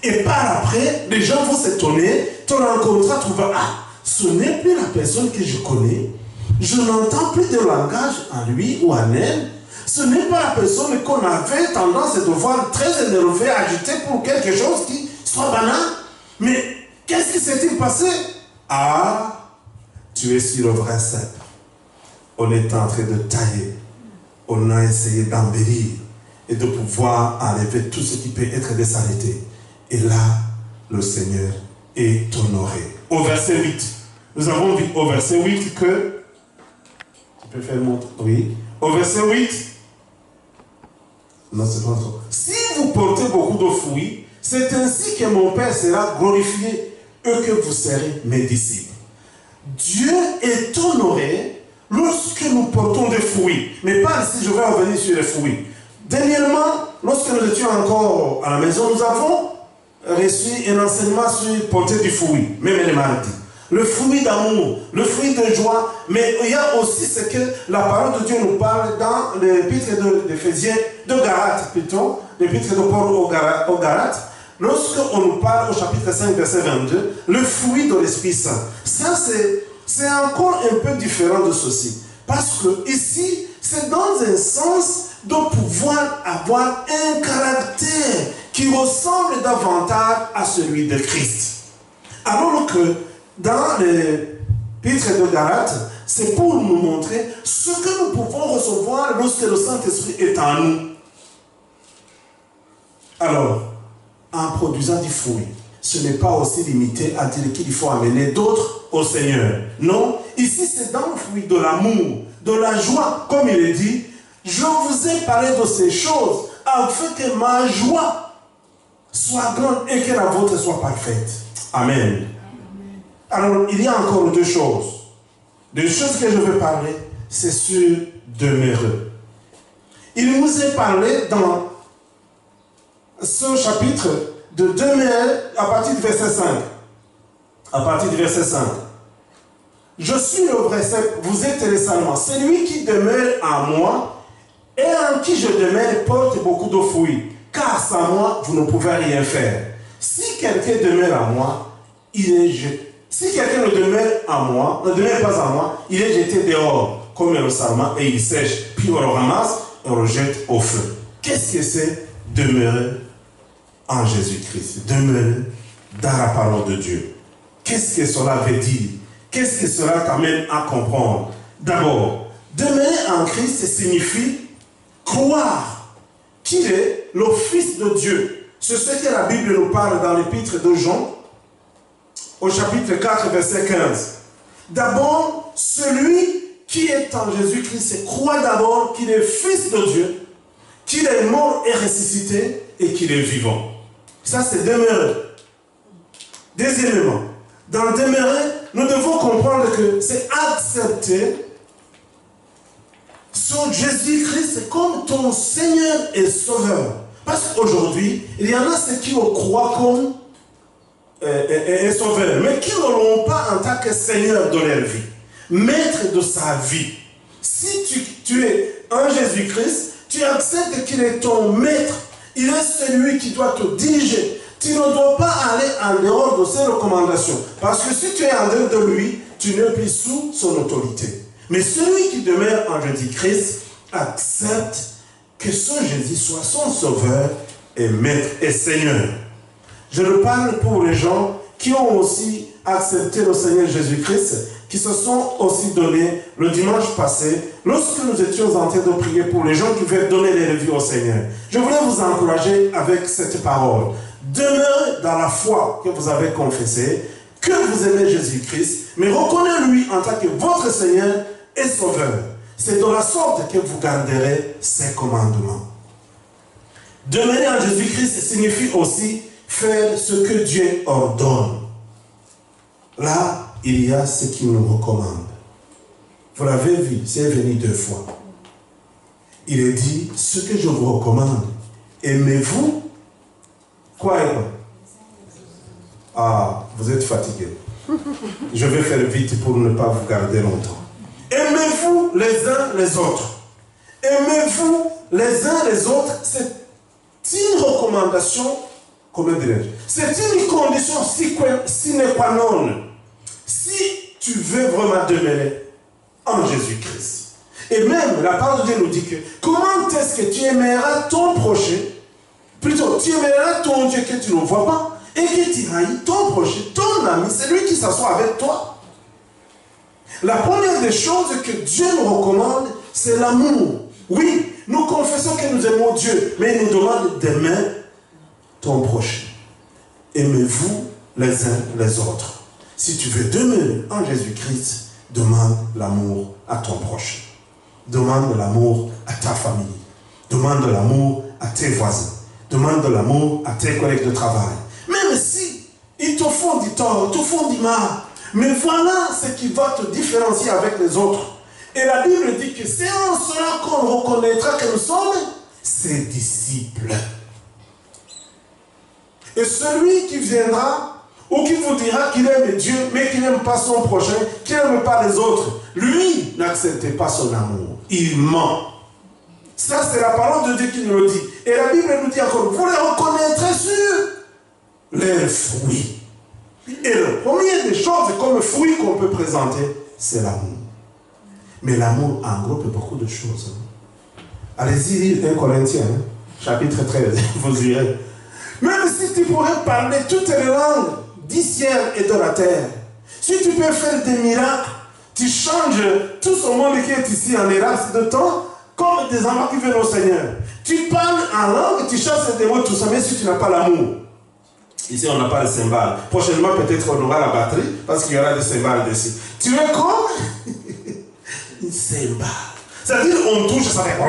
S1: Et par après, les gens vont s'étonner, te rencontrer, tu vas, ah, ce n'est plus la personne que je connais. Je n'entends plus de langage en lui ou en elle. Ce n'est pas la personne qu'on avait tendance à voir très énervé, agité pour quelque chose qui soit banal. Mais qu'est-ce qui s'est-il passé? Ah, tu es sur le vrai cep. On est en train de tailler. On a essayé d'embellir et de pouvoir enlever tout ce qui peut être des saletés. Et là, le Seigneur est honoré. Au verset 8, nous avons vu au verset 8 que... Tu peux faire montre? Oui. Au verset 8, non, c'est pas trop. Si vous portez beaucoup de fruits, c'est ainsi que mon Père sera glorifié et que vous serez mes disciples. Dieu est honoré lorsque nous portons des fruits. Mais pas ici, je vais revenir sur les fruits. Dernièrement, lorsque nous étions encore à la maison, nous avons reçu un enseignement sur porter du fruit, même les mardis. Le fruit d'amour, le fruit de joie, mais il y a aussi ce que la parole de Dieu nous parle dans l'épître d'Éphésiens, de Galates plutôt, l'épître de Paul aux Galates, lorsqu'on nous parle au chapitre 5, verset 22, le fruit de l'Esprit Saint. Ça, c'est encore un peu différent de ceci. Parce que ici, c'est dans un sens de pouvoir avoir un caractère qui ressemble davantage à celui de Christ. Alors que dans l'épître de Galates, c'est pour nous montrer ce que nous pouvons recevoir lorsque le Saint-Esprit est en nous. Alors, en produisant du fruit, ce n'est pas aussi limité à dire qu'il faut amener d'autres au Seigneur. Non, ici c'est dans le fruit de l'amour, de la joie, comme il est dit, je vous ai parlé de ces choses afin que ma joie soit grande et que la vôtre soit parfaite. Amen. Alors, il y a encore deux choses. Deux choses que je veux parler, c'est sur demeurer. Il nous est parlé dans ce chapitre de demeurer à partir du verset 5. À partir du verset 5. Je suis le vrai cep, vous êtes les sarments. Celui qui demeure en moi et en qui je demeure porte beaucoup de fruits. Car sans moi, vous ne pouvez rien faire. Si quelqu'un demeure en moi, il est jeté. Si quelqu'un ne demeure en moi, ne demeure pas en moi, il est jeté dehors comme le sarment et il sèche. Puis on le ramasse et on le jette au feu. Qu'est-ce que c'est demeurer en Jésus-Christ? Demeurer dans la parole de Dieu. Qu'est-ce que cela veut dire? Qu'est-ce que cela t'amène à comprendre? D'abord, demeurer en Christ signifie croire qu'il est le Fils de Dieu. C'est ce que la Bible nous parle dans l'épître de Jean, au chapitre 4, verset 15. D'abord, celui qui est en Jésus-Christ croit d'abord qu'il est Fils de Dieu, qu'il est mort et ressuscité et qu'il est vivant. Ça, c'est demeurer. Deuxièmement, dans demeurer, nous devons comprendre que c'est accepter son Jésus-Christ comme ton Seigneur et Sauveur. Parce qu'aujourd'hui, il y en a ceux qui le croient comme et sauveur, mais qui ne l'auront pas en tant que Seigneur de leur vie, maître de sa vie. Si tu es en Jésus-Christ, tu acceptes qu'il est ton maître, il est celui qui doit te diriger. Tu ne dois pas aller en dehors de ses recommandations, parce que si tu es en dehors de lui, tu n'es plus sous son autorité. Mais celui qui demeure en Jésus-Christ accepte que ce Jésus soit son sauveur et maître et Seigneur. Je le parle pour les gens qui ont aussi accepté le Seigneur Jésus-Christ, qui se sont aussi donnés le dimanche passé, lorsque nous étions en train de prier pour les gens qui veulent donner leur vie au Seigneur. Je voulais vous encourager avec cette parole. Demeurez dans la foi que vous avez confessée, que vous aimez Jésus-Christ, mais reconnaissez-lui en tant que votre Seigneur et Sauveur. C'est de la sorte que vous garderez ses commandements. Demeurer en Jésus-Christ signifie aussi faire ce que Dieu ordonne. Là, il y a ce qu'il nous recommande. Vous l'avez vu, c'est venu 2 fois. Il est dit, ce que je vous recommande, aimez-vous. Quoi et quoi? Ah, vous êtes fatigué. Je vais faire vite pour ne pas vous garder longtemps. Aimez-vous les uns les autres. Aimez-vous les uns les autres. C'est une recommandation, comment dirais-je? C'est une condition sine qua non. Si tu veux vraiment demeurer en Jésus-Christ. Et même, la parole de Dieu nous dit que comment est-ce que tu aimeras ton prochain? Plutôt, tu aimeras ton Dieu que tu ne vois pas et que tu haïs ton prochain, ton ami, c'est lui qui s'assoit avec toi. La première des choses que Dieu nous recommande, c'est l'amour. Oui, nous confessons que nous aimons Dieu, mais il nous demande d'aimer ton prochain. Aimez-vous les uns les autres. Si tu veux demeurer en Jésus-Christ, demande l'amour à ton prochain. Demande l'amour à ta famille. Demande l'amour à tes voisins. Demande de l'amour à tes collègues de travail. Même si ils te font du tort, te font du mal, mais voilà ce qui va te différencier avec les autres. Et la Bible dit que c'est en cela qu'on reconnaîtra que nous sommes ses disciples. Et celui qui viendra, ou qui vous dira qu'il aime Dieu, mais qu'il n'aime pas son prochain, qu'il n'aime pas les autres, lui, n'acceptez pas son amour. Il ment. Ça, c'est la parole de Dieu qui nous le dit. Et la Bible nous dit encore, vous les reconnaîtrez sur leurs fruits. Et le premier des choses comme fruit qu'on peut présenter, c'est l'amour. Mais l'amour englobe beaucoup de choses. Allez-y lire 1 Corinthiens, chapitre 13, vous irez. Même si tu pourrais parler toutes les langues du ciel et de la terre, si tu peux faire des miracles, tu changes tout ce monde qui est ici en Irak de temps, comme des enfants qui viennent au Seigneur. Tu parles en langue, tu chasses des mots, tout ça, mais si tu n'as pas l'amour. Ici, on n'a pas de cymbales. Prochainement, peut-être, on aura la batterie, parce qu'il y aura des cymbales dessus. Tu es comme une cymbale. C'est-à-dire, on touche, ça fait...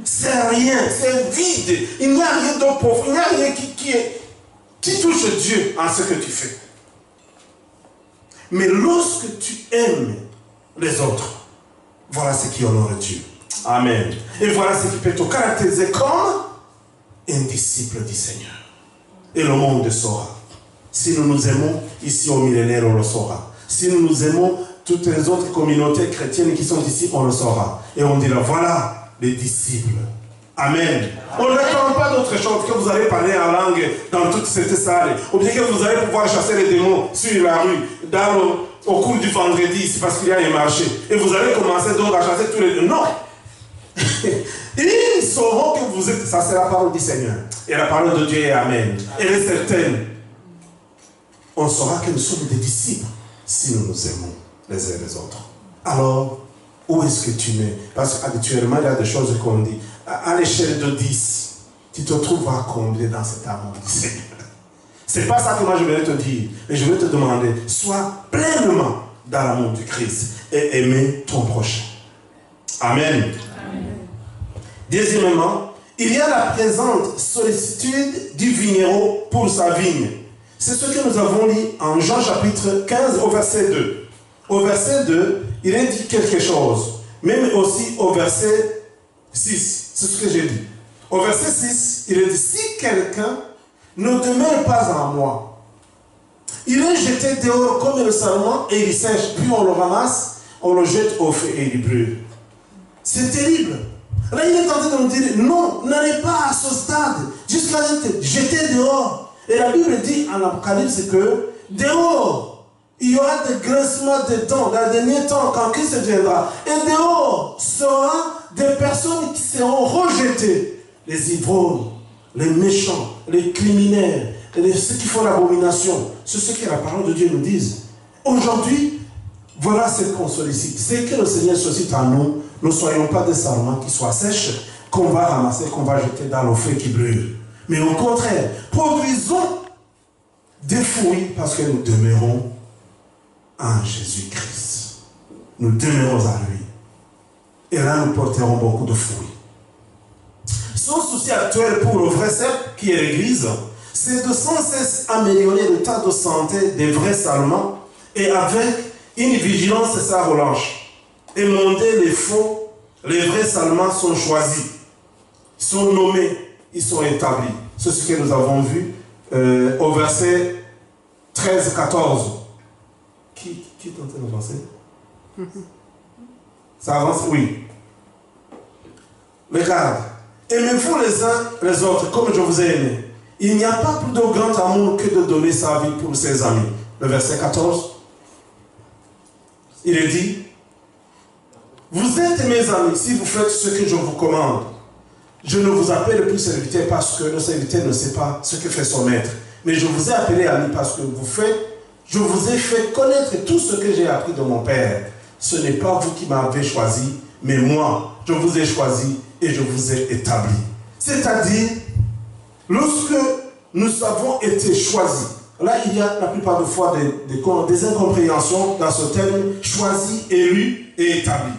S1: C'est rien, c'est vide. Il n'y a rien de profond, il n'y a rien qui touche Dieu en ce que tu fais. Mais lorsque tu aimes les autres, voilà ce qui honore Dieu. Amen. Et voilà ce qui peut te caractériser comme un disciple du Seigneur. Et le monde saura. Si nous nous aimons, ici au millénaire, on le saura. Si nous nous aimons, toutes les autres communautés chrétiennes qui sont ici, on le saura. Et on dira, voilà les disciples. Amen. On n'attend pas d'autre chose que vous allez parler en langue dans toute cette salle. Ou bien que vous allez pouvoir chasser les démons sur la rue, au cours du vendredi, c'est parce qu'il y a un marché. Et vous allez commencer donc à chasser tous les démons. Non. Ils sauront que vous êtes... Ça, c'est la parole du Seigneur. Et la parole de Dieu est Amen. Elle est certaine. On saura que nous sommes des disciples si nous nous aimons les uns les autres. Alors, où est-ce que tu es? Parce qu'habituellement, il y a des choses qu'on dit. À l'échelle de 10, tu te trouves à combler dans cet amour du Seigneur. C'est pas ça que moi je vais te dire. Mais je vais te demander, sois pleinement dans l'amour du Christ et aimer ton prochain. Amen. Deuxièmement, il y a la présente sollicitude du vigneron pour sa vigne. C'est ce que nous avons lu en Jean chapitre 15 au verset 2. Au verset 2, il est dit quelque chose. Même aussi au verset 6. C'est ce que j'ai dit. Au verset 6, il est dit, si quelqu'un ne demeure pas en moi. Il est jeté dehors comme le sarment et il sèche, puis on le ramasse, on le jette au feu et il brûle. C'est terrible. Là, il est en train de nous dire, non, n'allez pas à ce stade, jusqu'à être jeté dehors. Et la Bible dit en Apocalypse que dehors, il y aura des grincements de dents, dans les derniers temps, quand Christ viendra. Et dehors sera des personnes qui seront rejetées. Les ivrognes, les méchants, les criminels, ceux qui font l'abomination. C'est ce que la parole de Dieu nous dit. Aujourd'hui, voilà ce qu'on sollicite. C'est que le Seigneur sollicite à nous. Ne soyons pas des sarments qui soient sèches, qu'on va ramasser, qu'on va jeter dans le feu qui brûle. Mais au contraire, produisons des fruits parce que nous demeurons en Jésus-Christ. Nous demeurons à lui. Et là, nous porterons beaucoup de fruits. Son souci actuel pour le vrai cep, qui est l'Église, c'est de sans cesse améliorer l'état de santé des vrais sarments et avec une vigilance sans relâche. Et monter les faux, les vrais sarments sont choisis, sont nommés, ils sont établis. C'est ce que nous avons vu au verset 13-14. Qui est en train d'avancer? Ça avance? Oui. Regarde. Aimez-vous les uns les autres comme je vous ai aimé. Il n'y a pas plus de grand amour que de donner sa vie pour ses amis. Le verset 14. Il est dit, vous êtes mes amis si vous faites ce que je vous commande. Je ne vous appelle plus serviteur parce que le serviteur ne sait pas ce que fait son maître. Mais je vous ai appelé ami parce que je vous ai fait connaître tout ce que j'ai appris de mon Père. Ce n'est pas vous qui m'avez choisi, mais moi, je vous ai choisi et je vous ai établi. C'est-à-dire, lorsque nous avons été choisis, là il y a la plupart des fois des incompréhensions dans ce terme, choisi, élu et établi.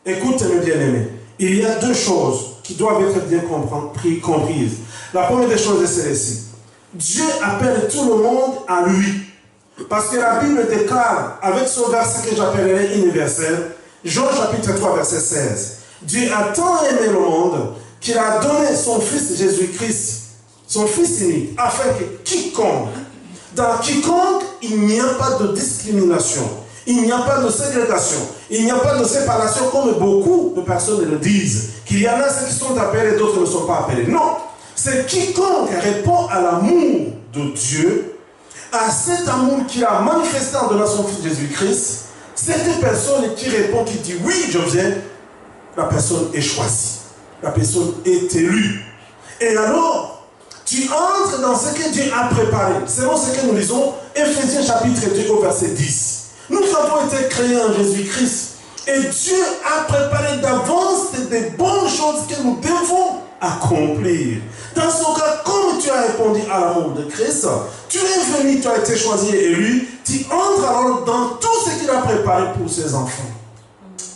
S1: Écoute mes bien-aimés, il y a deux choses qui doivent être bien comprises. La première des choses est celle-ci. Dieu appelle tout le monde à lui. Parce que la Bible déclare, avec ce verset que j'appellerai universel, Jean chapitre 3 verset 16. Dieu a tant aimé le monde qu'il a donné son Fils Jésus-Christ, son Fils unique, afin que dans quiconque, il n'y a pas de discrimination, il n'y a pas de ségrégation, il n'y a pas de séparation comme beaucoup de personnes le disent, qu'il y en a ceux qui sont appelés et d'autres ne sont pas appelés. Non, c'est quiconque répond à l'amour de Dieu, à cet amour qu'il a manifesté en donnant son Fils Jésus-Christ. Cette personne qui répond, qui dit oui, je viens, la personne est choisie, la personne est élue. Et alors, tu entres dans ce que Dieu a préparé. Selon ce que nous lisons, Éphésiens chapitre 2 au verset 10. Nous avons été créés en Jésus-Christ. Et Dieu a préparé d'avance des bonnes choses que nous devons accomplir. Dans son cas, comme tu as répondu à l'amour de Christ, tu es venu, tu as été choisi et élu, tu entres alors dans tout ce qu'il a préparé pour ses enfants.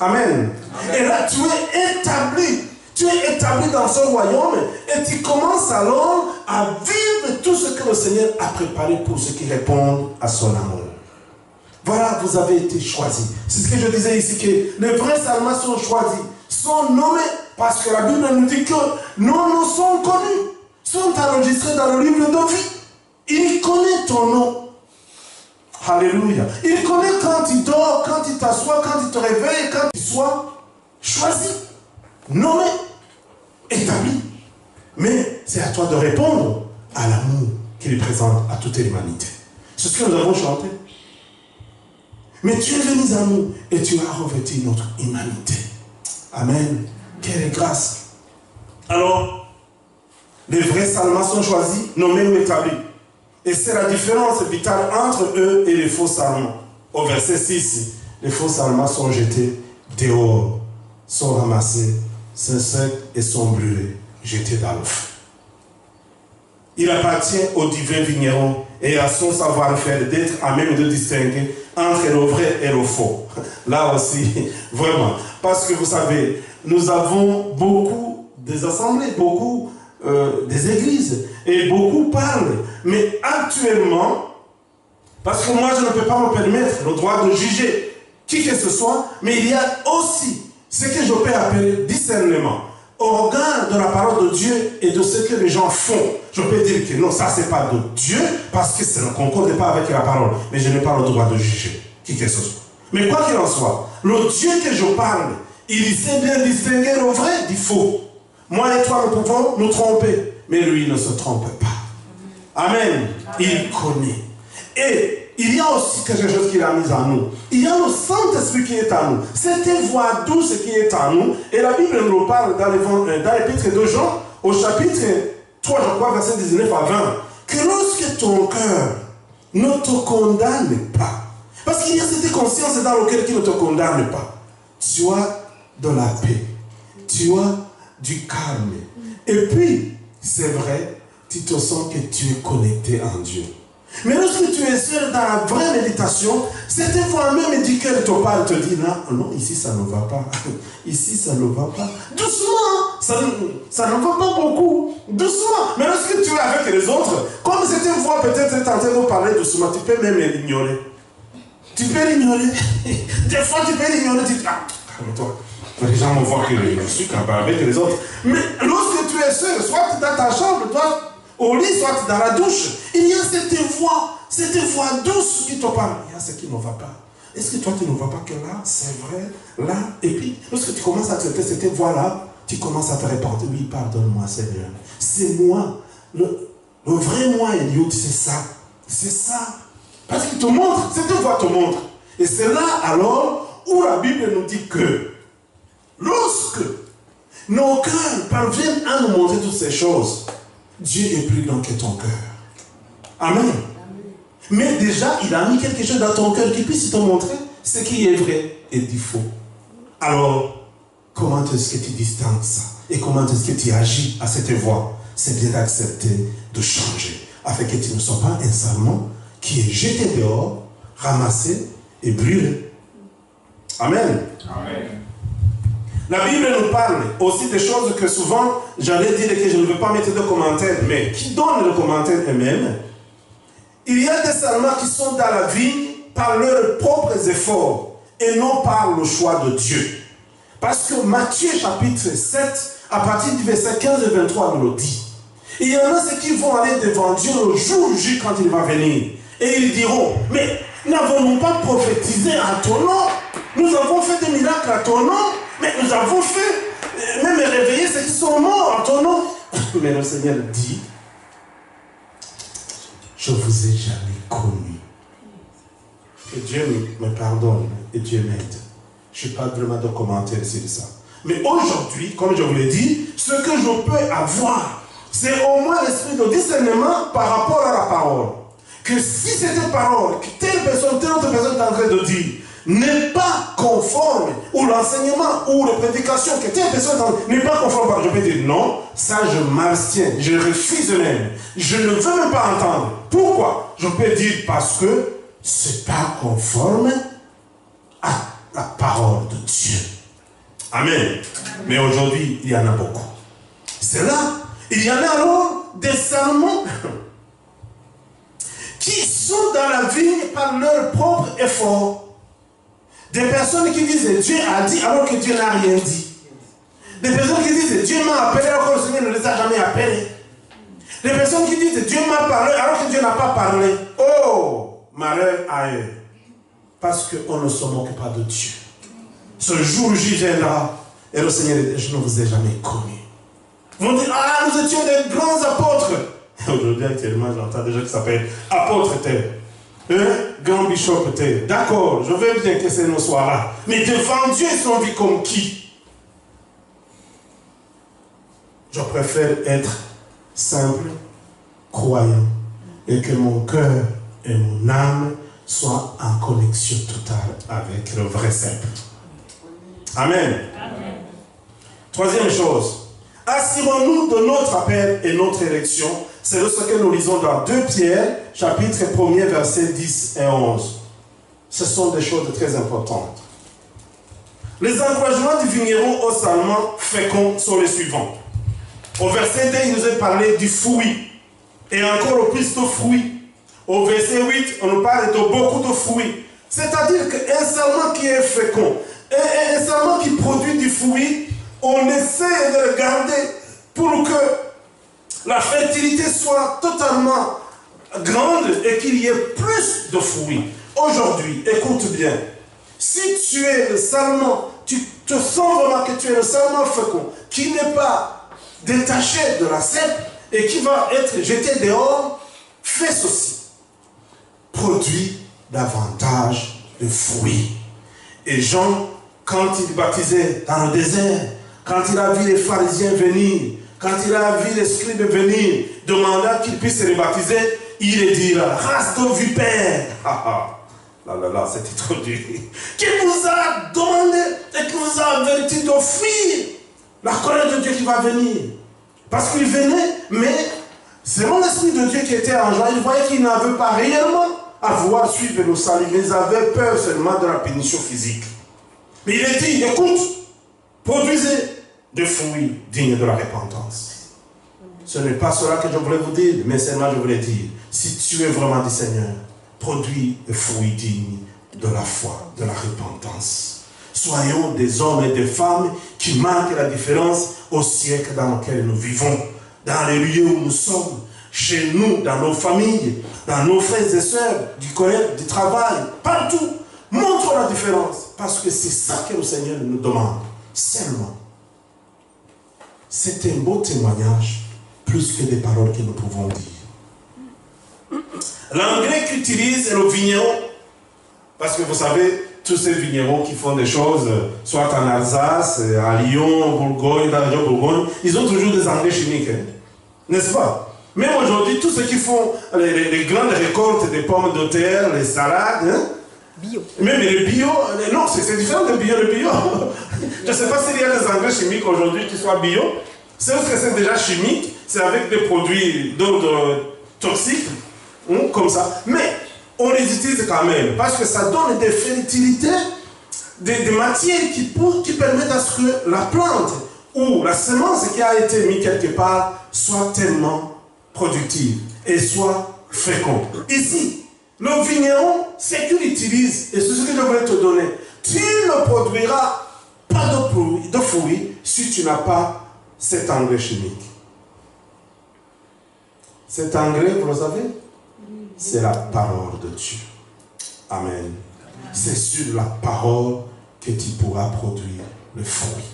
S1: Amen. Amen. Et là, tu es établi. Tu es établi dans ce royaume et tu commences alors à vivre tout ce que le Seigneur a préparé pour ceux qui répondent à son amour. Voilà, vous avez été choisis. C'est ce que je disais ici, que les vrais sarments sont choisis, sont nommés, parce que la Bible nous dit que nos noms sont connus, sont enregistrés dans le livre de vie. Il connaît ton nom. Alléluia. Il connaît quand il dort, quand il t'assoit, quand il te réveille, quand il soit choisi, nommé, établi. Mais c'est à toi de répondre à l'amour qu'il présente à toute l'humanité. C'est ce que nous avons chanté. Mais tu es venu à nous et tu as revêtu notre humanité. Amen. Quelle grâce. Alors, les vrais sarments sont choisis, nommés ou établis. Et c'est la différence vitale entre eux et les faux sarments. Au verset 6, les faux sarments sont jetés dehors, sont ramassés, sont secs et sont brûlés, jetés dans le feu. Il appartient au divin vigneron et à son savoir-faire d'être à même de distinguer entre le vrai et le faux. Là aussi, vraiment. Parce que vous savez, nous avons beaucoup des assemblées, beaucoup des églises, et beaucoup parlent. Mais actuellement, parce que moi je ne peux pas me permettre le droit de juger qui que ce soit, mais il y a aussi ce que je peux appeler discernement. au regard de la parole de Dieu et de ce que les gens font, je peux dire que non, ça c'est pas de Dieu, parce que ça ne concorde pas avec la parole. Mais je n'ai pas le droit de juger qui que ce soit. Mais quoi qu'il en soit, le Dieu que je parle, il sait bien distinguer le vrai du faux. Moi et toi, nous pouvons nous tromper, mais lui ne se trompe pas. Amen. Il connaît. Et il y a aussi quelque chose qu'il a mis en nous. Il y a le Saint-Esprit qui est en nous. Cette voix douce qui est en nous. Et la Bible nous parle dans l'épître de Jean, au chapitre 3, je crois, verset 19 à 20, que lorsque ton cœur ne te condamne pas, parce qu'il y a cette conscience dans laquelle qui ne te condamne pas, tu as de la paix, tu as du calme. Et puis, c'est vrai, tu te sens que tu es connecté en Dieu. Mais lorsque tu es seul dans la vraie méditation, cette voix même dit qu'elle te parle, te dit non, non, ici ça ne va pas, ici ça ne va pas. Doucement, ça ne va pas beaucoup, doucement. Mais lorsque tu es avec les autres, comme cette voix peut-être est en train de parler doucement, tu peux même l'ignorer. Tu peux l'ignorer. Des fois tu peux l'ignorer, tu dis, ah, calme-toi. Les gens vont voir que je suis capable avec les autres. Mais lorsque tu es seul, soit dans ta chambre, toi, au lit, soit dans la douche, il y a cette voix douce qui te parle. Il y a ce qui ne va pas. Est-ce que toi, tu ne vois pas que là, c'est vrai, là, et puis, lorsque tu commences à traiter cette voix-là, tu commences à te répondre, oui, pardonne-moi, Seigneur. C'est moi. Le vrai moi, Eliud, c'est ça. C'est ça. Parce qu'il te montre, cette voix te montre. Et c'est là, alors, où la Bible nous dit que, lorsque nos cœurs parviennent à nous montrer toutes ces choses, Dieu est plus grand que ton cœur. Amen. Mais déjà, il a mis quelque chose dans ton cœur qui puisse te montrer ce qui est vrai et du faux. Alors, comment est-ce que tu distingues ça? Et comment est-ce que tu agis à cette voix? C'est bien d'accepter de changer, afin que tu ne sois pas un serment qui est jeté dehors, ramassé et brûlé. Amen. Amen. La Bible nous parle aussi des choses que souvent, j'allais dire que je ne veux pas mettre de commentaires, mais qui donnent le commentaire eux-mêmes. Il y a des serments qui sont dans la vie par leurs propres efforts et non par le choix de Dieu. Parce que Matthieu chapitre 7, à partir du verset 15 et 23, nous le dit. Il y en a ceux qui vont aller devant Dieu le jour J quand il va venir. Et ils diront, mais n'avons-nous pas prophétisé à ton nom? Nous avons fait des miracles à ton nom, mais nous avons fait, même réveiller ceux qui sont morts à ton nom. Mais le Seigneur dit, je ne vous ai jamais connu. Que Dieu me pardonne et Dieu m'aide. Je n'ai pas vraiment de commentaires sur ça. Mais aujourd'hui, comme je vous l'ai dit, ce que je peux avoir, c'est au moins l'esprit de discernement par rapport à la parole. Que si cette parole, que telle autre personne est en train de dire, n'est pas conforme, ou l'enseignement, ou la prédication, que telle personne n'est pas conforme, je peux dire non, ça je m'abstiens, je refuse même, je ne veux même pas entendre. Pourquoi? Je peux dire parce que c'est pas conforme à la parole de Dieu. Amen. Mais aujourd'hui, il y en a beaucoup. C'est là, il y en a alors des sermons qui sont dans la vie par leur propre effort. Des personnes qui disent Dieu a dit alors que Dieu n'a rien dit. Des personnes qui disent Dieu m'a appelé alors que le Seigneur ne les a jamais appelés. Des personnes qui disent Dieu m'a parlé alors que Dieu n'a pas parlé. Oh, malheur à eux. Parce qu'on ne se moque pas de Dieu. Ce jour J viendra et le Seigneur dit je ne vous ai jamais connu. Vous me dites ah nous étions des grands apôtres. Aujourd'hui actuellement j'entends des gens qui s'appellent apôtres tel. Grand bishop tel. D'accord, je veux bien que ces noms soient là. Mais devant Dieu ils sont vus comme qui? Je préfère être simple, croyant, et que mon cœur et mon âme soient en connexion totale avec le vrai simple. Amen. Amen. Troisième chose, assurons-nous de notre appel et notre élection. C'est ce que nous lisons dans 2 Pierre, chapitre 1er, versets 10 et 11. Ce sont des choses très importantes. Les encouragements du vigneron au sarment fécond sont les suivants. Au verset 2, il nous est parlé du fruit. Et encore au plus de fruits. Au verset 8, on nous parle de beaucoup de fruits. C'est-à-dire qu'un sarment qui est fécond, un sarment qui produit du fruit, on essaie de le garder pour que la fertilité soit totalement grande et qu'il y ait plus de fruits. Aujourd'hui, écoute bien, si tu es le salement, tu te sens vraiment que tu es le salement fécond, qui n'est pas détaché de la cèpe et qui va être jeté dehors, fais ceci. Produis davantage de fruits. Et Jean, quand il baptisait dans le désert, quand il a vu les pharisiens venir, quand il a vu les scribes venir, demanda qu'ils puissent les baptiser, il les dira, race de vipères. Là, c'était trop dur. Qui vous a demandé et qui vous a averti d'offrir la colère de Dieu qui va venir. Parce qu'il venait, mais selon l'Esprit de Dieu qui était en Jean, il voyait qu'il n'avait pas réellement à vouloir suivre le salut. Ils avaient peur seulement de la punition physique. Mais il a dit, écoute, produisez des fruits dignes de la repentance. Ce n'est pas cela que je voulais vous dire, mais seulement je voulais dire, si tu es vraiment du Seigneur, produis des fruits dignes de la foi, de la repentance. Soyons des hommes et des femmes qui marquent la différence au siècle dans lequel nous vivons, dans les lieux où nous sommes, chez nous, dans nos familles, dans nos frères et sœurs, du collège, du travail, partout. Montre la différence, parce que c'est ça que le Seigneur nous demande, seulement. C'est un beau témoignage, plus que des paroles que nous pouvons dire. L'engrais qu'utilise le vigneron, parce que vous savez, tous ces vignerons qui font des choses, soit en Alsace, à Lyon, en Bourgogne, dans la région Bourgogne, ils ont toujours des engrais chimiques, hein, n'est-ce pas? Même aujourd'hui, tous ceux qui font les grandes récoltes des pommes de terre, les salades, hein, bio. Même les bio, non, c'est différent de bio, le bio. Je ne sais pas s'il y a des engrais chimiques aujourd'hui qui soient bio. C'est parce que c'est déjà chimique, c'est avec des produits d'ordre toxique, comme ça. Mais on les utilise quand même, parce que ça donne des fertilités, des matières qui permettent à ce que la plante ou la semence qui a été mise quelque part soit tellement productive et soit féconde. Ici, le vigneron, c'est qu'il utilise, et c'est ce que je voulais te donner, tu ne produiras pas de fruits si tu n'as pas cet engrais chimique. Cet engrais, vous le savez, c'est la parole de Dieu. Amen. C'est sur la parole que tu pourras produire le fruit.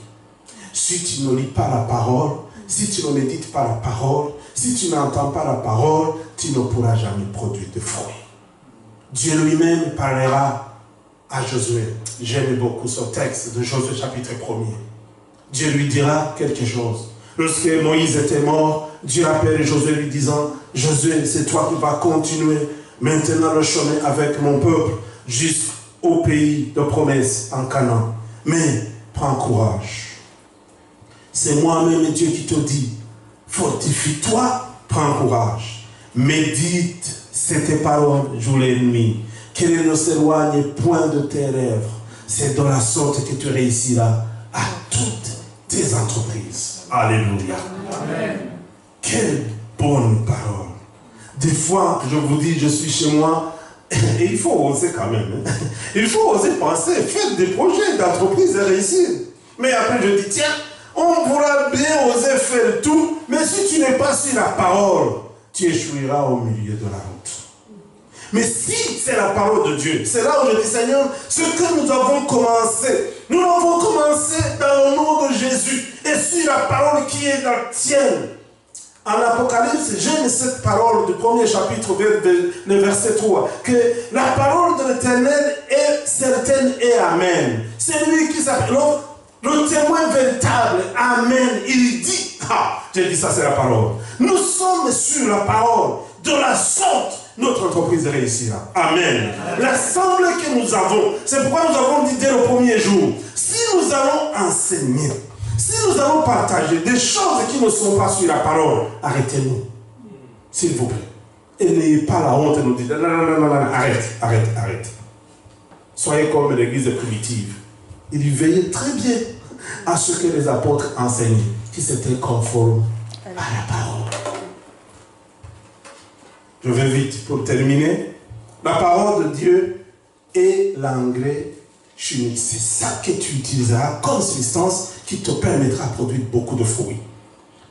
S1: Si tu ne lis pas la parole, si tu ne médites pas la parole, si tu n'entends pas la parole, tu ne pourras jamais produire de fruits. Dieu lui-même parlera à Josué. J'aime beaucoup ce texte de Josué chapitre 1er. Dieu lui dira quelque chose. Lorsque Moïse était mort, Dieu appelle Josué lui disant, Josué, c'est toi qui vas continuer maintenant le chemin avec mon peuple jusqu'au pays de promesse en Canaan. Mais prends courage. C'est moi-même Dieu qui te dit, fortifie-toi, prends courage. Médite cette parole jour et nuit, qu'elle ne s'éloigne point de tes lèvres. C'est de la sorte que tu réussiras à toutes tes entreprises. Alléluia. Amen. Quelle bonne parole. Des fois, je vous dis, je suis chez moi, et il faut oser quand même. Il faut oser penser, faire des projets d'entreprise et réussir. Mais après, je dis, tiens, on pourra bien oser faire tout, mais si tu n'es pas sur la parole, tu échoueras au milieu de la route. Mais si c'est la parole de Dieu, c'est là où je dis, Seigneur, ce que nous avons commencé, nous l'avons commencé dans le nom de Jésus, et sur la parole qui est la tienne. En Apocalypse, j'aime cette parole du premier chapitre, le verset 3, que la parole de l'Éternel est certaine et amen. C'est lui qui s'appelle le témoin véritable, amen. Il dit, j'ai dit ça, c'est la parole. Nous sommes sur la parole, de la sorte, notre entreprise réussira. Amen. L'assemblée que nous avons, c'est pourquoi nous avons dit dès le premier jour, si nous allons enseigner, si nous allons partager des choses qui ne sont pas sur la parole, arrêtez-nous. S'il vous plaît. Et n'ayez pas la honte de nous dire, non, arrête. Soyez comme l'église primitive. Il veillait très bien à ce que les apôtres enseignaient, qui s'étaient conformes à la parole. Je vais vite pour terminer. La parole de Dieu est l'engrais chimique. C'est ça que tu utiliseras comme substance qui te permettra de produire beaucoup de fruits.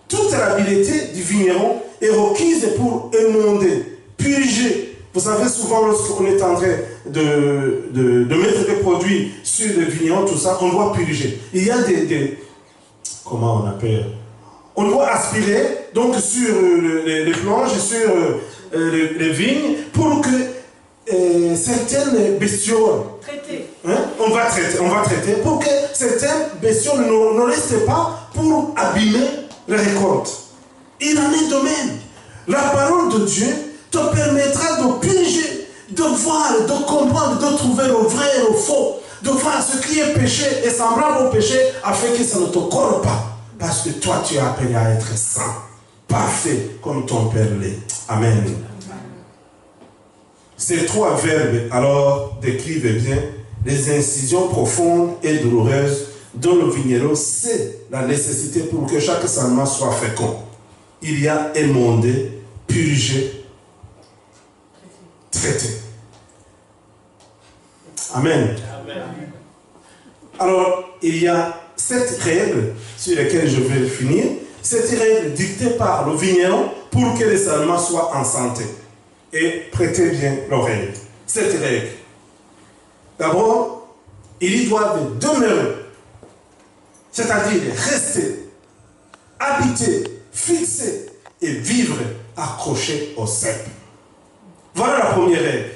S1: Toute l'habileté du vigneron est requise pour émonder, purger. Vous savez, souvent, lorsqu'on est en train de mettre des produits sur le vigneron, tout ça, on doit purger. Il y a comment on appelle? On doit aspirer, donc, sur les planches, sur les vignes, pour que certaines bestioles... on va traiter, pour que certaines bestioles ne restent pas pour abîmer les récoltes. Il en est de même. La parole de Dieu te permettra de purger, de voir, de comprendre, de trouver le vrai et le faux, de voir ce qui est péché et semblable au péché, afin que ça ne te corrompe pas. Parce que toi, tu es appelé à être saint, parfait, comme ton Père l'est. Amen. Ces trois verbes, alors, décrivent bien les incisions profondes et douloureuses dont le vigneron sait la nécessité pour que chaque sarment soit fécond. Il y a émondé, purgé, traité. Amen. Amen. Alors, il y a 7 règles sur lesquelles je vais finir. 7 règles dictées par le vigneron pour que les sarments soient en santé. Et prêtez bien l'oreille. 7 règles. D'abord, ils doivent demeurer, c'est-à-dire rester, habiter, fixer et vivre accrochés au cep. Voilà la première règle.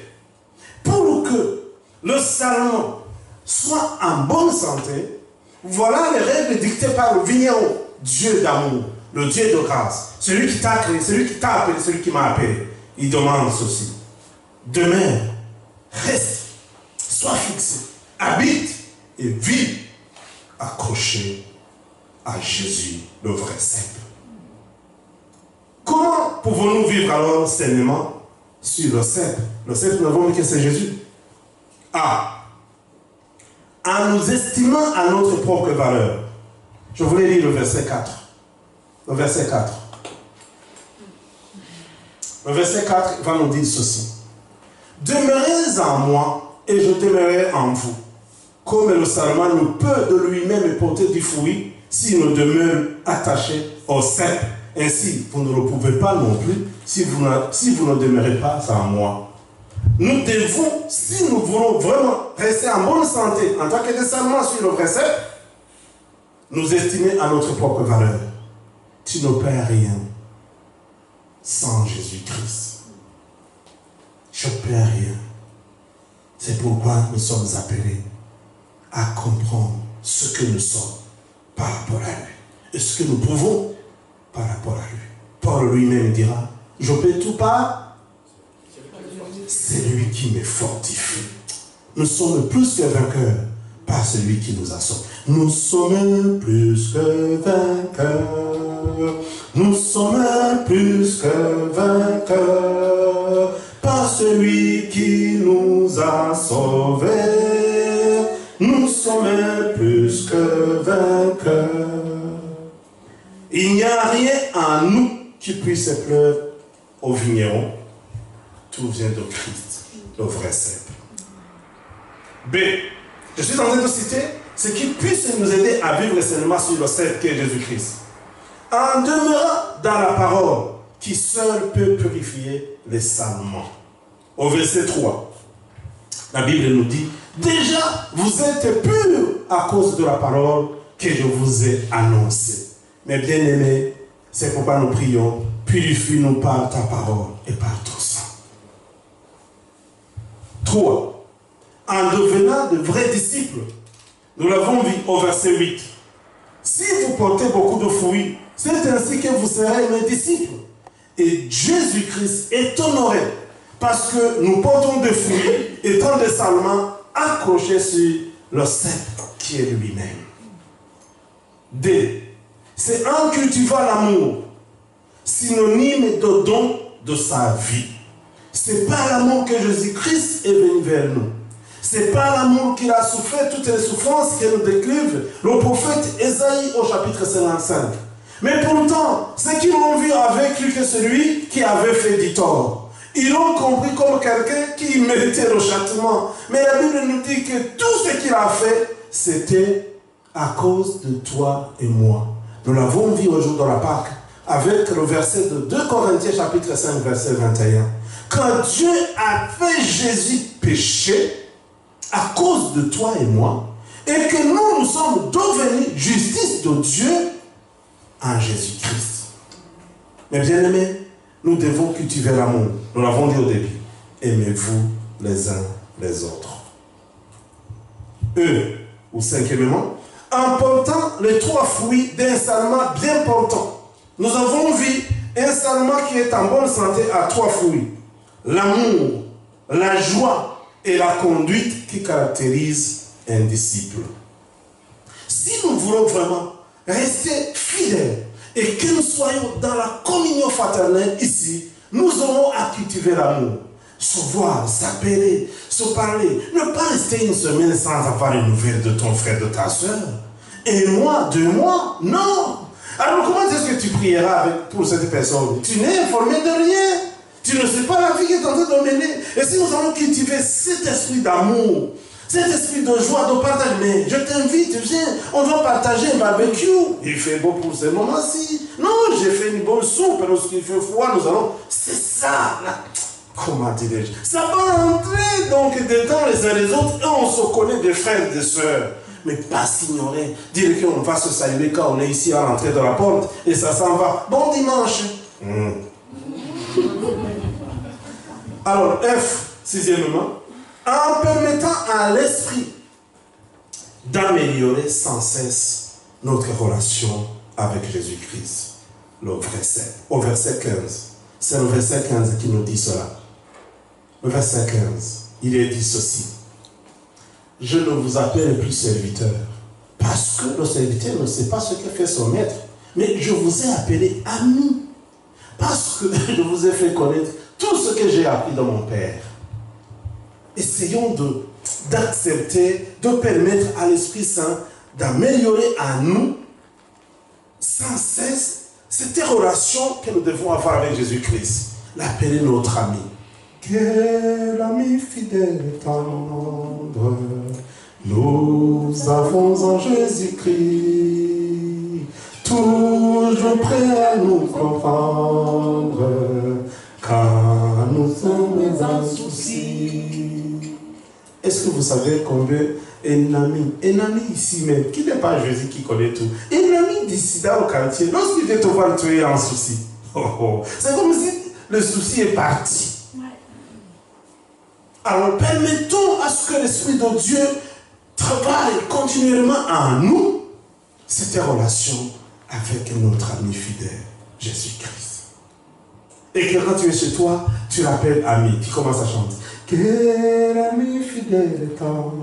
S1: Pour que le sarment soit en bonne santé, voilà les règles dictées par le vigneron, Dieu d'amour, le Dieu de grâce, celui qui t'a créé, celui qui t'a appelé, celui qui m'a appelé. Il demande ceci. Demeure, reste, sois fixé, habite et vis accroché à Jésus, le vrai cep. Comment pouvons-nous vivre alors sainement sur le cep? Le cep, nous avons dit que c'est Jésus. En nous estimant à notre propre valeur. Je voulais lire le verset 4. Le verset 4. Le verset 4 va nous dire ceci. Demeurez en moi et je demeurerai en vous. Comme le sarment ne peut de lui-même porter du fruit s'il ne demeure attaché au cep. Ainsi, vous ne le pouvez pas non plus si vous ne demeurez pas en moi. Nous devons, si nous voulons vraiment rester en bonne santé en tant que des sarments sur le vrai cep, nous estimer à notre propre valeur. Tu ne perds rien sans Jésus-Christ. Je ne perds rien. C'est pourquoi nous sommes appelés à comprendre ce que nous sommes par rapport à lui. Et ce que nous pouvons par rapport à lui. Paul lui-même dira, je peux tout par, c'est lui qui me fortifie. Nous sommes plus que vainqueurs par celui qui nous a sauvés. Nous sommes plus que vainqueurs. Nous sommes plus que vainqueurs par celui qui nous a sauvés. Nous sommes plus que vainqueurs. Il n'y a rien en nous qui puisse plaire au vigneron. Tout vient de Christ, le vrai cep. B. Je suis en train de citer ce qui puisse nous aider à vivre seulement sur le cep qui est Jésus-Christ. En demeurant dans la parole qui seule peut purifier les sarments. Au verset 3, la Bible nous dit, déjà vous êtes purs à cause de la parole que je vous ai annoncée. Mais bien aimés, c'est pourquoi nous prions, purifie-nous par ta parole et par ton sang. 3. En devenant de vrais disciples, nous l'avons vu au verset 8. Si vous portez beaucoup de fruits, c'est ainsi que vous serez mes disciples. Et Jésus-Christ est honoré parce que nous portons des fruits étant des sarments accrochés sur le cep qui est lui-même. D. C'est en cultivant l'amour, synonyme de don de sa vie. C'est par l'amour que Jésus-Christ est venu vers nous. C'est par l'amour qu'il a souffert toutes les souffrances que nous décrivent le prophète Ésaïe au chapitre 55. Mais pourtant, ceux qui l'ont vu avaient cru que celui qui avait fait du tort. Ils l'ont compris comme quelqu'un qui méritait le châtiment. Mais la Bible nous dit que tout ce qu'il a fait, c'était à cause de toi et moi. Nous l'avons vu aujourd'hui dans la Pâque avec le verset de 2 Corinthiens chapitre 5 verset 21. Quand Dieu a fait Jésus pécher à cause de toi et moi, et que nous sommes devenus justice de Dieu en Jésus-Christ. Mais bien aimés, nous devons cultiver l'amour. Nous l'avons dit au début. Aimez-vous les uns les autres. Ou cinquièmement, en portant les 3 fruits d'un sarment bien portant. Nous avons vu un sarment qui est en bonne santé à 3 fruits. L'amour, la joie et la conduite qui caractérisent un disciple. Si nous voulons vraiment rester fidèles et que nous soyons dans la communion fraternelle ici, nous aurons à cultiver l'amour. Se voir, s'appeler, se parler. Ne pas rester une semaine sans avoir une nouvelle de ton frère, de ta soeur. Un mois, 2 mois, non. Alors comment est-ce que tu prieras pour cette personne? Tu n'es informé de rien. Tu ne sais pas la vie qui est en train de mener. Et si nous allons cultiver cet esprit d'amour, cet esprit de joie, de partage, mais je t'invite, viens, on va partager un barbecue. Il fait beau pour ce moment-ci. Non, j'ai fait une bonne soupe, et lorsqu'il fait froid, nous allons... C'est ça, là. Comment dirais-je? Ça va entrer donc dedans les uns les autres, et on se connaît des frères et des sœurs. Mais pas s'ignorer, dire qu'on va se saluer quand on est ici à l'entrée de la porte, et ça s'en va. Bon dimanche. Alors, F, sixièmement, en permettant à l'esprit d'améliorer sans cesse notre relation avec Jésus-Christ. Au verset 15. C'est le verset 15 qui nous dit cela. Le verset 15, il est dit ceci. Je ne vous appelle plus serviteur, parce que le serviteur ne sait pas ce que fait son maître, mais je vous ai appelé ami, parce que je vous ai fait connaître tout ce que j'ai appris de mon Père. Essayons d'accepter, de permettre à l'Esprit Saint d'améliorer à nous, sans cesse, cette relation que nous devons avoir avec Jésus-Christ. L'appeler notre ami. Quel ami fidèle et tendre nous avons en Jésus-Christ, toujours prêt à nous comprendre, car nous sommes en souci. Est-ce que vous savez combien un ami ici même, qui n'est pas Jésus qui connaît tout, un ami d'ici dans le quartier, lorsqu'il vient te voir, tu es en souci. C'est comme si le souci est parti. Alors permettons à ce que l'Esprit de Dieu travaille continuellement en nous cette relation avec notre ami fidèle, Jésus-Christ. Et que quand tu es chez toi, tu l'appelles ami. Tu commences à chanter. Quel ami fidèle et tendre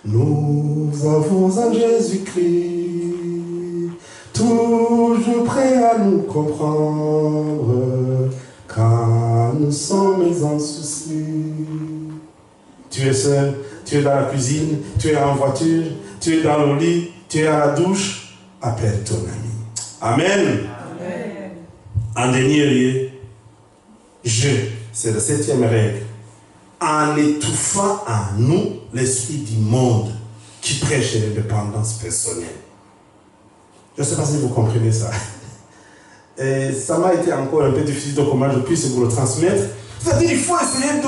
S1: nous avons en Jésus-Christ, toujours prêt à nous comprendre, car nous sommes en souci. Tu es seul, tu es dans la cuisine, tu es en voiture, tu es dans le lit, tu es à la douche, appelle ton ami. Amen. Amen. En dernier lieu, c'est la 7e règle, en étouffant en nous l'esprit du monde qui prêche l'indépendance personnelle. Je ne sais pas si vous comprenez ça. Et ça m'a été encore un peu difficile de comment je puisse vous le transmettre. C'est-à-dire qu'il faut essayer de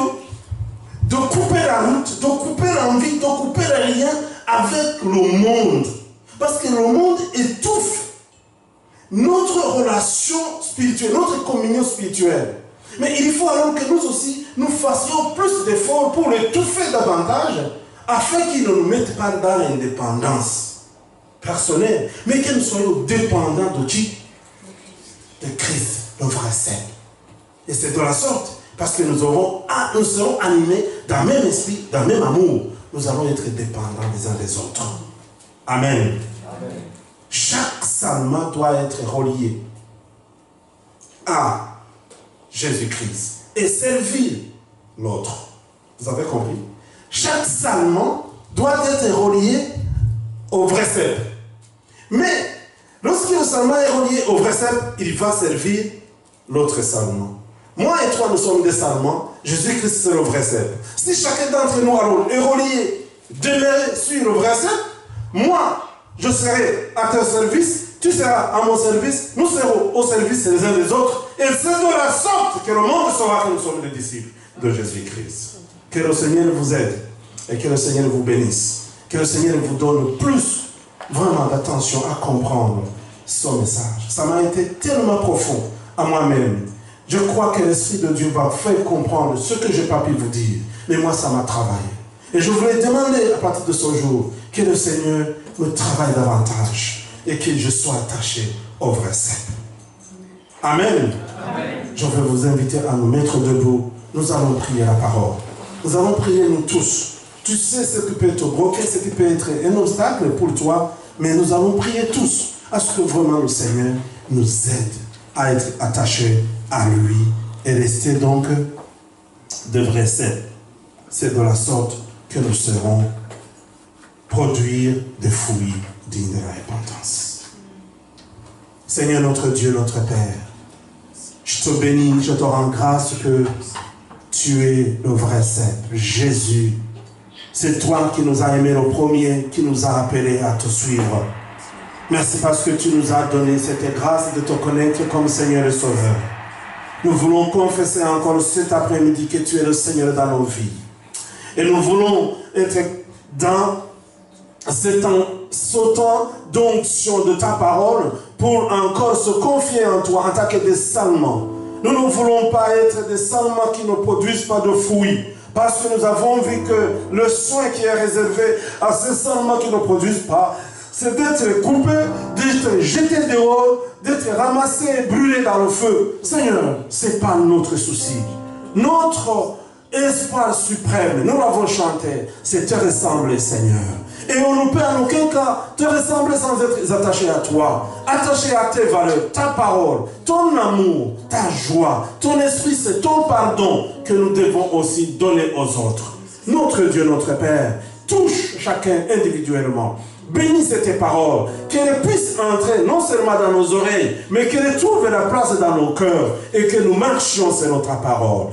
S1: couper la route, de couper l'envie, de couper le lien avec le monde. Parce que le monde étouffe notre relation spirituelle, notre communion spirituelle. Mais il faut alors que nous aussi, nous fassions plus d'efforts pour l'étouffer davantage, afin qu'il ne nous mette pas dans l'indépendance personnelle, mais que nous soyons dépendants de qui? De Christ, le vrai Saint. Et c'est de la sorte, parce que nous serons animés dans le même esprit, dans le même amour. Nous allons être dépendants les uns des autres. Amen. Amen. Chaque sarment doit être relié à Jésus-Christ et servir l'autre. Vous avez compris? Chaque sarment doit être relié au vrai cep. Mais lorsque le sarment est relié au vrai cep, il va servir l'autre sarment. Moi et toi, nous sommes des sarments. Jésus-Christ, c'est le vrai cep. Si chacun d'entre nous alors est relié, demeure sur le vrai cep, Moi, je serai à ton service, tu seras à mon service, nous serons au service les uns des autres. Et c'est de la sorte que le monde saura que nous sommes les disciples de Jésus-Christ. Que le Seigneur vous aide et que le Seigneur vous bénisse. Que le Seigneur vous donne plus vraiment d'attention à comprendre son message. Ça m'a été tellement profond à moi-même. Je crois que l'Esprit de Dieu va faire comprendre ce que je n'ai pas pu vous dire. Mais moi, ça m'a travaillé. Et je voulais demander à partir de ce jour que le Seigneur me travaille davantage et que je sois attaché au vrai cep. Amen. Amen. Je vais vous inviter à nous mettre debout. Nous allons prier la parole. Nous allons prier nous tous. Tu sais ce qui peut te bloquer, ce qui peut être un obstacle pour toi, mais nous allons prier tous à ce que vraiment le Seigneur nous aide à être attachés à lui et rester donc de vrais cèpes. C'est de la sorte que nous serons produire des fruits dignes de la repentance. Seigneur notre Dieu, notre Père, je te bénis, je te rends grâce que tu es le vrai cep, Jésus. C'est toi qui nous as aimés le premier, qui nous a appelés à te suivre. Merci parce que tu nous as donné cette grâce de te connaître comme Seigneur et Sauveur. Nous voulons confesser encore cet après-midi que tu es le Seigneur dans nos vies. Et nous voulons être dans cet temps d'onction de ta parole pour encore se confier en toi en tant que des salmons. Nous ne voulons pas être des salmons qui ne produisent pas de fruits. Parce que nous avons vu que le soin qui est réservé à ces salmons qui ne produisent pas, c'est d'être coupé, d'être jeté dehors, d'être ramassé et brûlé dans le feu. Seigneur, ce n'est pas notre souci. Notre espoir suprême, nous l'avons chanté, c'est te ressembler, Seigneur. Et on ne peut en aucun cas te ressembler sans être attaché à toi, attaché à tes valeurs, ta parole, ton amour, ta joie, ton esprit, c'est ton pardon que nous devons aussi donner aux autres. Notre Dieu, notre Père, touche chacun individuellement. Bénis tes paroles, qu'elles puissent entrer non seulement dans nos oreilles, mais qu'elles trouvent la place dans nos cœurs et que nous marchions sur notre parole.